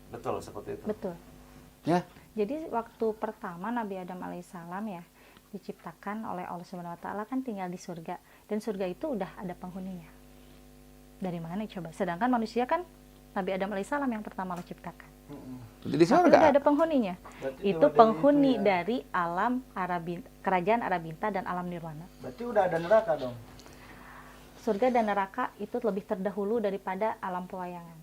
Betul seperti itu. Betul. Ya. Jadi waktu pertama Nabi Adam alaihissalam ya diciptakan oleh Allah Subhanahu wa taala kan tinggal di surga, dan surga itu udah ada penghuninya. Dari mana coba? Sedangkan manusia kan Nabi Adam alaihissalam yang pertama Allah ciptakan. Jadi di Tapi udah surga. ada penghuninya. Berarti Itu dewa-dewi penghuni itu ya. dari alam kerajaan Arabinta dan alam nirwana. Berarti udah ada neraka dong. Surga dan neraka itu lebih terdahulu daripada alam pewayangan.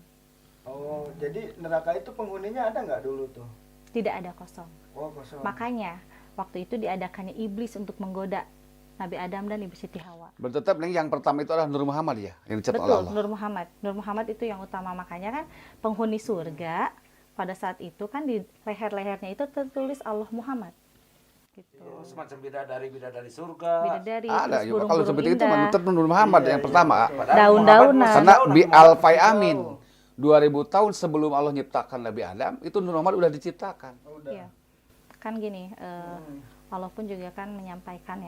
Oh, jadi neraka itu penghuninya ada nggak dulu tuh? Tidak ada kosong. Oh, kosong. Makanya waktu itu diadakannya iblis untuk menggoda Nabi Adam dan Ibu Siti Hawa. Bertetap nih yang pertama itu adalah Nur Muhammad ya, yang dicatat oleh Betul, Allah. Nur Muhammad. Nur Muhammad itu yang utama, makanya kan penghuni surga pada saat itu kan di leher-lehernya itu tertulis Allah Muhammad. Gitu. Oh, semacam bidadari surga. Bidadari, Ada, terus ya, kalau burung-burung seperti itu indah. menurut Nur Muhammad Iya, yang iya. pertama. Padahal Daun-daunan. Muhammad Karena Muhammad bi alfai Muhammad amin. tahu. 2000 tahun sebelum Allah nyiptakan Nabi Adam, itu Nur Muhammad udah diciptakan. Oh, udah. Iya. Kan gini, Allah pun juga kan menyampaikan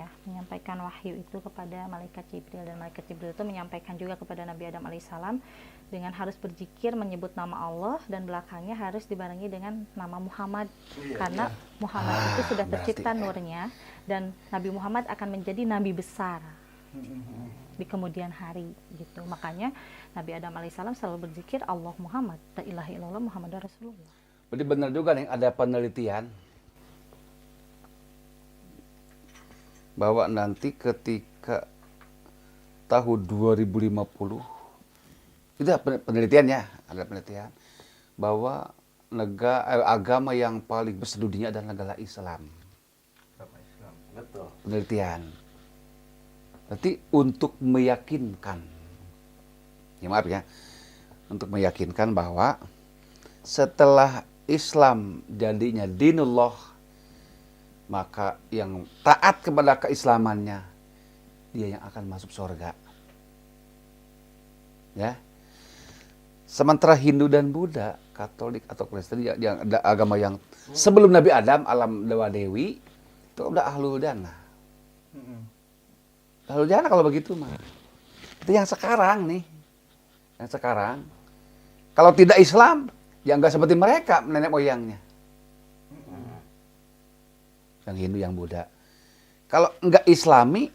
wahyu itu kepada malaikat Jibril, dan malaikat Jibril itu menyampaikan juga kepada Nabi Adam alaihissalam dengan harus berzikir menyebut nama Allah, dan belakangnya harus dibarengi dengan nama Muhammad, karena Muhammad itu sudah tercipta nurnya, dan Nabi Muhammad akan menjadi nabi besar di kemudian hari gitu. Makanya Nabi Adam alaihissalam selalu berzikir Allah Muhammad, la ilaha illallah Muhammad Rasulullah. Berarti benar juga nih, ada penelitian bahwa nanti ketika tahun 2050 itu ada penelitian bahwa agama yang paling besar di dunia adalah negara Islam. Betul. Penelitian. Berarti untuk meyakinkan, ya maaf ya, untuk meyakinkan bahwa setelah Islam jadinya dinullah, maka yang taat kepada keislamannya dia yang akan masuk surga. Ya. Sementara Hindu dan Buddha, Katolik atau Kristen yang ada agama yang sebelum Nabi Adam, alam dewa dewi, itu udah ahlul jannah. Ahlul jannah kalau begitu mah. Itu yang sekarang nih. Yang sekarang. Kalau tidak Islam, ya enggak seperti mereka nenek moyangnya. Yang Hindu, yang Buddha. Kalau enggak Islami,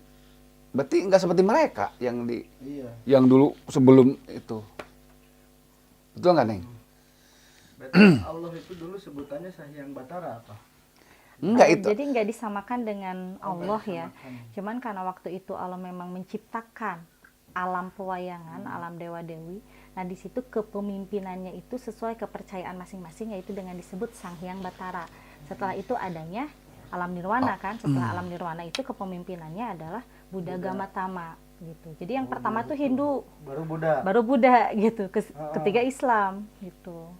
berarti enggak seperti mereka yang dulu sebelum itu. Betul nggak, Neng? Berarti Allah itu dulu sebutannya Sahyang Batara apa? Enggak itu. Jadi nggak disamakan dengan Allah ya. Cuman karena waktu itu Allah memang menciptakan alam pewayangan, alam dewa-dewi. Nah di situ kepemimpinannya itu sesuai kepercayaan masing-masing, yaitu dengan disebut Sang Hyang Batara. Setelah itu adanya alam nirwana kan. Setelah alam nirwana itu kepemimpinannya adalah Buddha Gautama gitu. Jadi yang pertama tuh Hindu, baru Buddha gitu. Ketiga Islam gitu.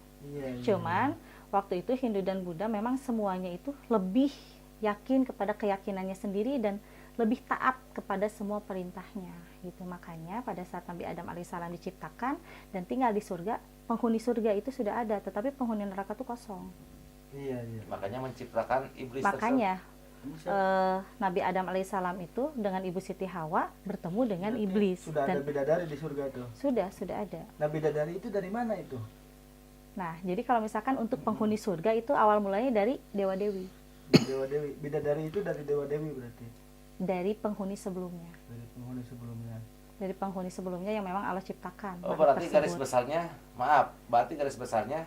Cuman waktu itu Hindu dan Buddha memang semuanya itu lebih yakin kepada keyakinannya sendiri dan lebih taat kepada semua perintahnya gitu. Makanya pada saat Nabi Adam alaihissalam diciptakan dan tinggal di surga, penghuni surga itu sudah ada, tetapi penghuni neraka itu kosong. Makanya menciptakan iblis. Makanya Nabi Adam alaihissalam itu dengan Ibu Siti Hawa bertemu dengan iblis. Sudah ada bidadari di surga tuh? Sudah ada. Nah bidadari itu dari mana itu? Nah jadi kalau misalkan untuk penghuni surga itu awal mulanya dari dewa-dewi. Dewa-dewi, bidadari itu dari dewa-dewi berarti? Dari penghuni sebelumnya. Dari penghuni sebelumnya yang memang Allah ciptakan. Oh berarti garis besarnya, berarti garis besarnya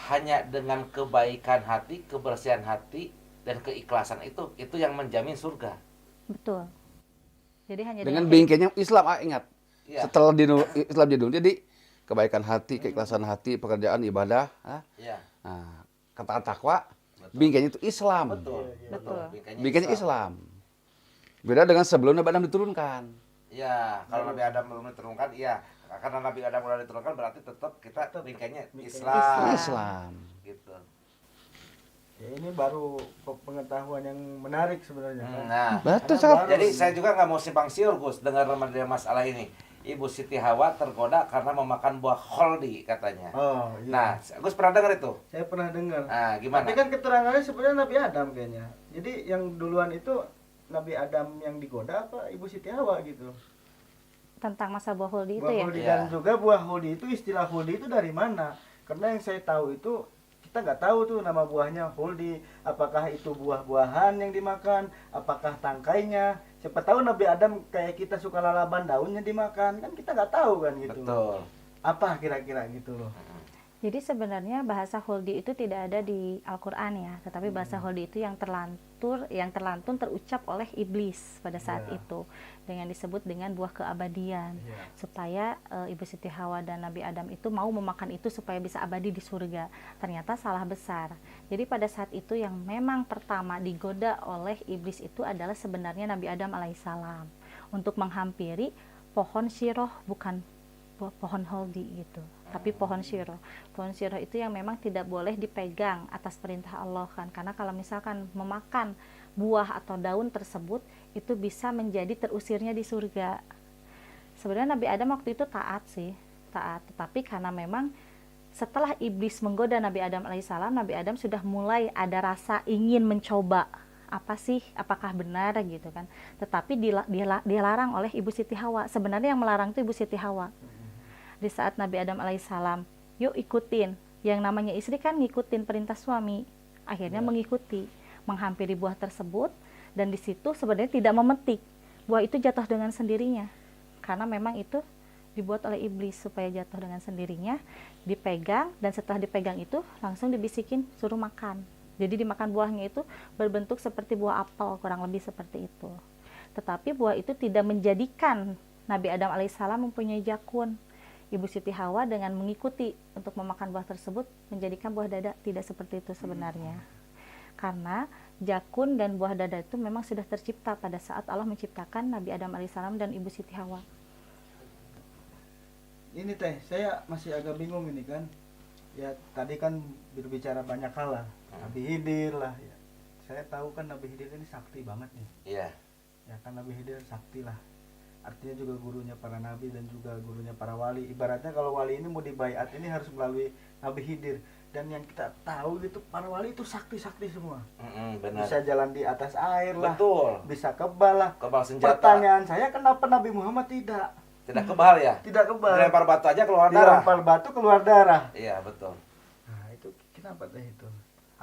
hanya dengan kebaikan hati, kebersihan hati, dan keikhlasan itu yang menjamin surga. Betul. Jadi hanya dengan bingkainya Islam, ingat. Ya. Setelah Islam jadi dulu, jadi kebaikan hati, keikhlasan hati, pekerjaan, ibadah, Ya. nah, kata takwa, bingkainya itu Islam. Betul. Bingkainya Islam. Beda dengan sebelum Nabi Adam diturunkan. Ya, kalau Nabi Adam belum diturunkan, iya. Karena Nabi Adam udah diturunkan berarti tetap kita bingkainya Islam. Gitu. Ya, ini baru pengetahuan yang menarik sebenarnya. Nah, betul sangat. Jadi saya juga nggak mau simpang siur, Gus, dengar masalah ini. Ibu Siti Hawa tergoda karena memakan buah kholdi katanya. Oh, iya. Nah, Gus pernah dengar itu? Saya pernah dengar. Nah, gimana? Tapi kan keterangannya sebenarnya Nabi Adam kayaknya. Jadi yang duluan itu Nabi Adam yang digoda apa Ibu Siti Hawa gitu? Tentang masa buah huldi itu Buah ya? huldi, dan juga buah huldi itu, istilah huldi itu dari mana? Karena yang saya tahu itu, kita nggak tahu tuh nama buahnya huldi. Apakah itu buah-buahan yang dimakan? Apakah tangkainya? Siapa tahu Nabi Adam kayak kita suka lalaban, daunnya dimakan. Kan kita nggak tahu kan gitu. Betul. Apa kira-kira gitu loh. Jadi sebenarnya bahasa huldi itu tidak ada di Al-Quran ya, tetapi bahasa huldi itu yang terlantun terucap oleh iblis pada saat itu, dengan disebut dengan buah keabadian, supaya Ibu Siti Hawa dan Nabi Adam itu mau memakan itu supaya bisa abadi di surga. Ternyata salah besar. Jadi pada saat itu yang memang pertama digoda oleh iblis itu adalah sebenarnya Nabi Adam alaihissalam untuk menghampiri pohon syiroh, bukan pohon huldi gitu, tapi pohon syiroh. Pohon syiroh itu yang memang tidak boleh dipegang atas perintah Allah kan, karena kalau misalkan memakan buah atau daun tersebut itu bisa menjadi terusirnya di surga. Sebenarnya Nabi Adam waktu itu taat, tetapi karena memang setelah iblis menggoda Nabi Adam alaihissalam, Nabi Adam sudah mulai ada rasa ingin mencoba apa sih, apakah benar gitu kan. Tetapi dilarang oleh Ibu Siti Hawa. Sebenarnya yang melarang itu Ibu Siti Hawa. Di saat Nabi Adam alaihissalam, yuk ikutin, yang namanya istri kan ngikutin perintah suami, akhirnya mengikuti, menghampiri buah tersebut, dan di situ sebenarnya tidak memetik, buah itu jatuh dengan sendirinya, karena memang itu dibuat oleh iblis supaya jatuh dengan sendirinya, dipegang, dan setelah dipegang itu langsung dibisikin suruh makan. Jadi dimakan buahnya itu berbentuk seperti buah apel, kurang lebih seperti itu. Tetapi buah itu tidak menjadikan Nabi Adam alaihissalam mempunyai jakun. Ibu Siti Hawa dengan mengikuti untuk memakan buah tersebut menjadikan buah dada, tidak seperti itu sebenarnya. Karena jakun dan buah dada itu memang sudah tercipta pada saat Allah menciptakan Nabi Adam alaihissalam dan Ibu Siti Hawa. Ini teh, saya masih agak bingung ini kan. Ya tadi kan berbicara banyak hal lah, Nabi Khidir lah. Ya. Saya tahu kan Nabi Khidir ini sakti banget nih. Iya. Ya kan Nabi Khidir sakti lah. Artinya juga gurunya para nabi dan juga gurunya para wali. Ibaratnya kalau wali ini mau dibaiat ini harus melalui Nabi Khidir. Dan yang kita tahu itu para wali itu sakti-sakti semua. Benar. Bisa jalan di atas air lah. Betul. Bisa kebal lah. Kebal senjata. Pertanyaan saya, kenapa Nabi Muhammad tidak? Tidak kebal ya? Tidak kebal. Dilempar batu aja keluar darah. Dilempar batu keluar darah. Iya, betul. Nah itu kenapa teh itu?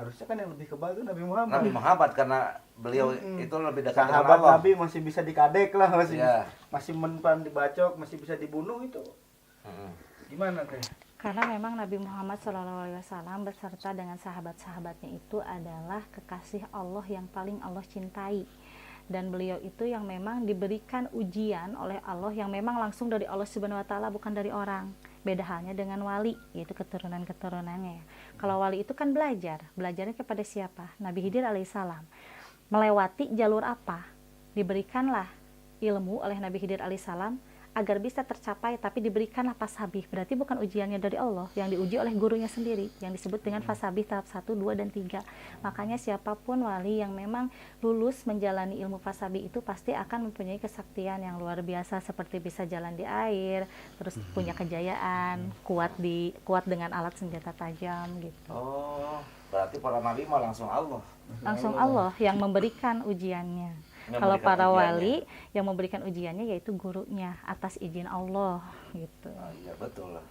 Harusnya kan yang lebih kebal itu Nabi Muhammad. Nabi Muhammad karena beliau itu lebih dekat dengan Sahabat Allah. Nabi masih bisa dikadek lah, Iya. masih mempan dibacok, masih bisa dibunuh itu. Mm-mm. Gimana teh? Karena memang Nabi Muhammad SAW beserta dengan sahabat-sahabatnya itu adalah kekasih Allah yang paling Allah cintai. Dan beliau itu yang memang diberikan ujian oleh Allah yang memang langsung dari Allah Subhanahu wa taala, bukan dari orang. Beda halnya dengan wali, yaitu keturunan-keturunannya ya. Kalau wali itu kan belajarnya kepada siapa? Nabi Khidir alaihissalam. Melewati jalur apa? Diberikanlah ilmu oleh Nabi Khidir alaihissalam agar bisa tercapai, tapi diberikanlah fasabih. Berarti bukan ujiannya dari Allah, yang diuji oleh gurunya sendiri, yang disebut dengan fasabih tahap 1, 2, dan 3. Makanya siapapun wali yang memang lulus menjalani ilmu fasabih itu pasti akan mempunyai kesaktian yang luar biasa, seperti bisa jalan di air, terus punya kejayaan, kuat dengan alat senjata tajam gitu. Oh, berarti para nabi mah langsung Allah. Langsung Allah yang memberikan ujiannya. Yang Kalau memberikan para ujiannya. wali yang memberikan ujiannya yaitu gurunya atas izin Allah gitu. Oh, iya betul lah.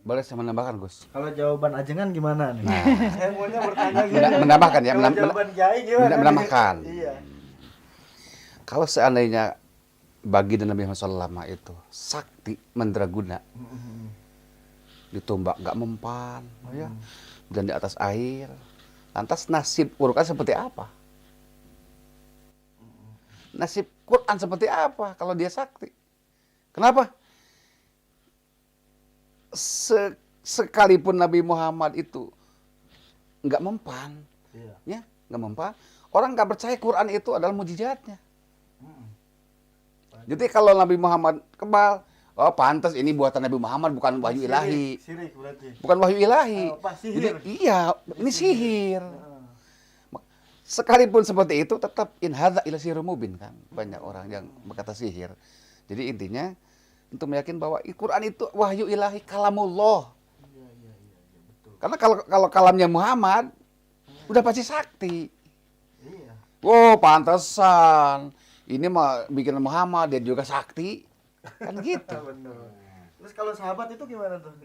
Boleh saya menambahkan, Gus? Kalau jawaban ajengan gimana nih? Nah, Saya maunya bertanya gitu. menambahkan ya, Kalau jawaban Kiai gimana? menambahkan. Iya. Kalau seandainya baginda Nabi Muhammad SAW itu sakti mandraguna, ditombak nggak mempan, ya, dan di atas air, lantas nasib Quran seperti apa? Nasib Quran seperti apa kalau dia sakti? Kenapa? Sekalipun Nabi Muhammad itu nggak mempan, Iya. ya, nggak mempan, orang nggak percaya Quran itu adalah mujizatnya. Jadi kalau Nabi Muhammad kebal, oh pantas ini buatan Nabi Muhammad, bukan wahyu ilahi. Sirik berarti. Bukan wahyu ilahi. Apa, sihir? Jadi iya, ini sihir. Sekalipun seperti itu tetap in hadza ila sihirun mubin kan. Banyak orang yang berkata sihir. Jadi intinya untuk meyakin bahwa Al-Qur'an itu wahyu ilahi, kalamullah. Betul. Karena kalau kalamnya Muhammad udah pasti sakti. Iya. Oh, pantesan. Ini mah bikin Muhammad, dia juga sakti. Kan gitu. Benar. Terus kalau sahabat itu gimana tuh?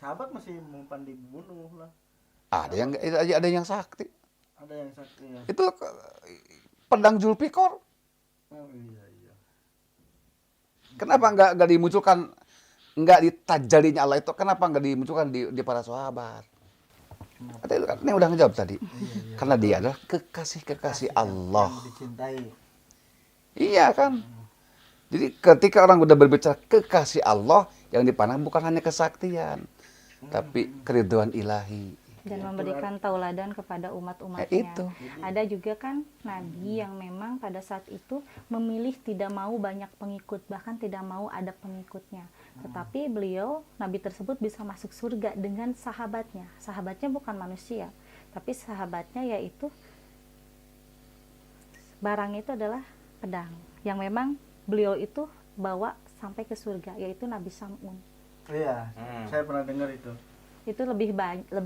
Sahabat masih mempan dibunuh lah. Ada yang sakti. Ada yang sakti ya. Itu pedang Zulfikar. Oh iya iya. Kenapa nggak dimunculkan, nggak ditajalinya Allah itu? Kenapa nggak dimunculkan di para sahabat? Kata itu kan ini udah ngejawab tadi. Iya. Karena dia adalah kekasih Allah. Yang dicintai. Iya kan? Jadi ketika orang udah berbicara kekasih Allah, yang dipandang bukan hanya kesaktian, tapi keridhaan ilahi. Dan memberikan tauladan kepada umat-umatnya. Itu. Ada juga kan nabi yang memang pada saat itu memilih tidak mau banyak pengikut, bahkan tidak mau ada pengikutnya. Tetapi beliau, nabi tersebut bisa masuk surga dengan sahabatnya. Sahabatnya bukan manusia, tapi sahabatnya yaitu barang itu adalah pedang yang memang beliau itu bawa sampai ke surga, yaitu Nabi Sam'un. Iya, saya pernah dengar itu. Itu lebih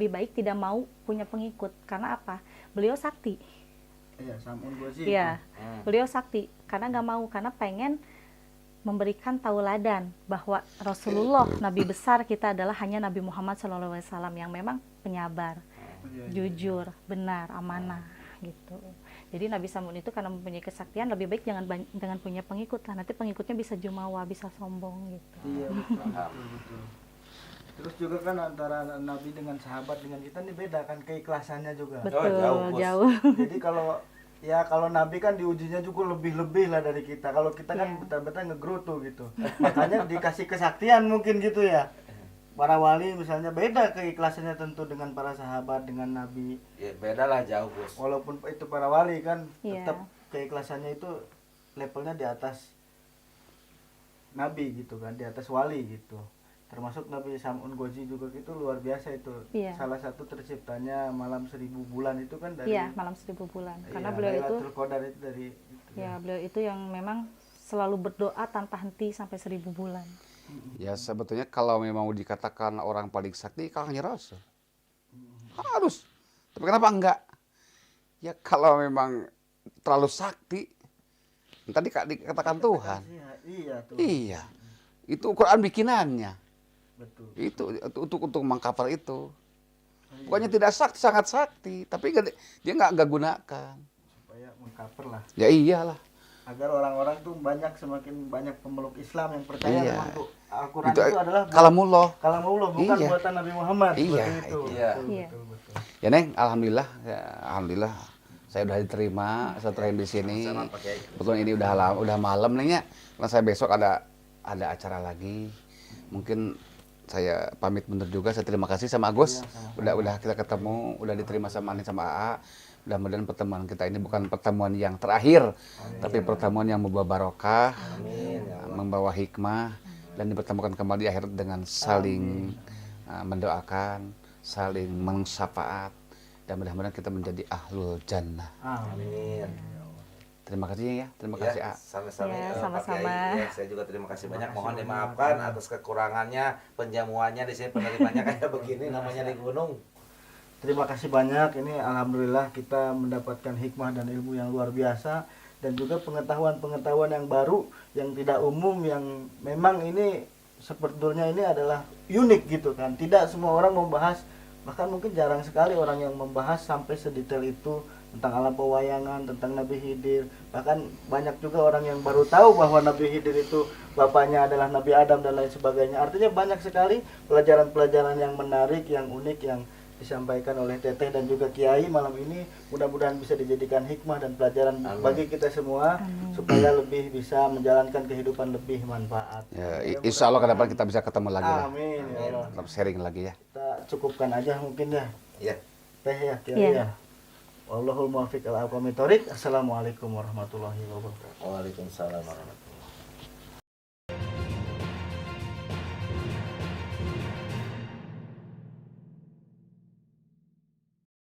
baik tidak mau punya pengikut. Karena apa? Beliau sakti. Iya, Samun Gozi. Iya, Hmm. beliau sakti karena nggak mau, karena pengen memberikan tauladan bahwa Rasulullah Nabi besar kita adalah hanya Nabi Muhammad SAW yang memang penyabar, Iya, iya. jujur, benar, amanah gitu. Jadi Nabi Samun itu karena mempunyai kesaktian, lebih baik jangan punya pengikut lah, nanti pengikutnya bisa jumawa, bisa sombong gitu. Iya, betul. Terus juga kan antara Nabi dengan sahabat dengan kita ini beda kan keikhlasannya juga. Betul, jauh, Bos. jauh. Jadi kalau Nabi kan diujinya juga lebih-lebih lah dari kita. Kalau kita kan Iya. betul-betul ngegerutu gitu. Makanya dikasih kesaktian mungkin gitu ya. Para wali misalnya beda keikhlasannya tentu dengan para sahabat, dengan Nabi. Ya beda lah jauh, Bos. Walaupun itu para wali kan Iya. tetap keikhlasannya itu levelnya di atas Nabi gitu kan, di atas wali gitu. Termasuk Nabi Samun Gozi juga itu luar biasa itu. Iya. Salah satu terciptanya malam 1000 bulan itu kan dari Iya, malam 1000 bulan. Karena iya, beliau itu Lailatul Qadar itu dari itu. ya beliau itu yang memang selalu berdoa tanpa henti sampai 1000 bulan. Ya sebetulnya kalau memang mau dikatakan orang paling sakti kalahnya Rasul. Harus. Tapi kenapa enggak? Ya kalau memang terlalu sakti, tadi dikatakan Tuhan. Iya tuh. Iya. Itu Quran bikinannya. Betul. Itu untuk mengcover itu. Pokoknya tidak sakti, sangat sakti, tapi dia nggak gunakan. Supaya mengcover lah. Ya iyalah. Agar orang-orang tuh semakin banyak pemeluk Islam yang percaya Iya. memang tuh Al-Quran Itu itu adalah kalamullah. kalamullah bukan Iya. buatan Nabi Muhammad. Iya, Seperti itu. iya. Betul, Iya. betul. Ya Neng, alhamdulillah, saya udah diterima setelah di sini. Sama-sama, Pak Kiai. Betul ini udah malam nih ya. Karena saya besok ada acara lagi. Mungkin saya pamit mundur juga. Saya terima kasih sama Agus. Iya, Udah kita ketemu, udah diterima sama Ani sama AA. Mudah-mudahan pertemuan kita ini bukan pertemuan yang terakhir, tapi pertemuan yang membawa barokah, membawa hikmah, dan dipertemukan kembali di akhirat dengan saling mendoakan, saling mensyafaat, dan mudah-mudahan kita menjadi ahlul jannah. Amin. Terima kasih ya, terima kasih A. Sama-sama. Ya, Pak sama-sama. Kiai. Ya, saya juga terima kasih banyak. Mohon dimaafkan atas kekurangannya, penjamuannya di sini penerimanya kayak begini namanya di gunung. Terima kasih banyak. Ini alhamdulillah kita mendapatkan hikmah dan ilmu yang luar biasa dan juga pengetahuan-pengetahuan yang baru yang tidak umum yang memang ini sebetulnya ini adalah unik gitu kan. Tidak semua orang membahas, bahkan mungkin jarang sekali orang yang membahas sampai sedetail itu tentang alam pewayangan, tentang Nabi Khidir. Bahkan banyak juga orang yang baru tahu bahwa Nabi Khidir itu bapaknya adalah Nabi Adam dan lain sebagainya. Artinya banyak sekali pelajaran-pelajaran yang menarik, yang unik yang disampaikan oleh Teteh dan juga Kiai malam ini. Mudah-mudahan bisa dijadikan hikmah dan pelajaran Amin. bagi kita semua supaya lebih bisa menjalankan kehidupan lebih manfaat. Ya, insya Allah ke depan kita bisa ketemu lagi lah. Amin. Ya Allah. Tetap sharing lagi ya. Kita cukupkan aja mungkin ya. Ya. Teh ya, Kiai Iya. ya. Wallahul muwaffiq ala aqwamit thoriq. Assalamualaikum warahmatullahi wabarakatuh. Waalaikumsalam warahmatullahi wabarakatuh.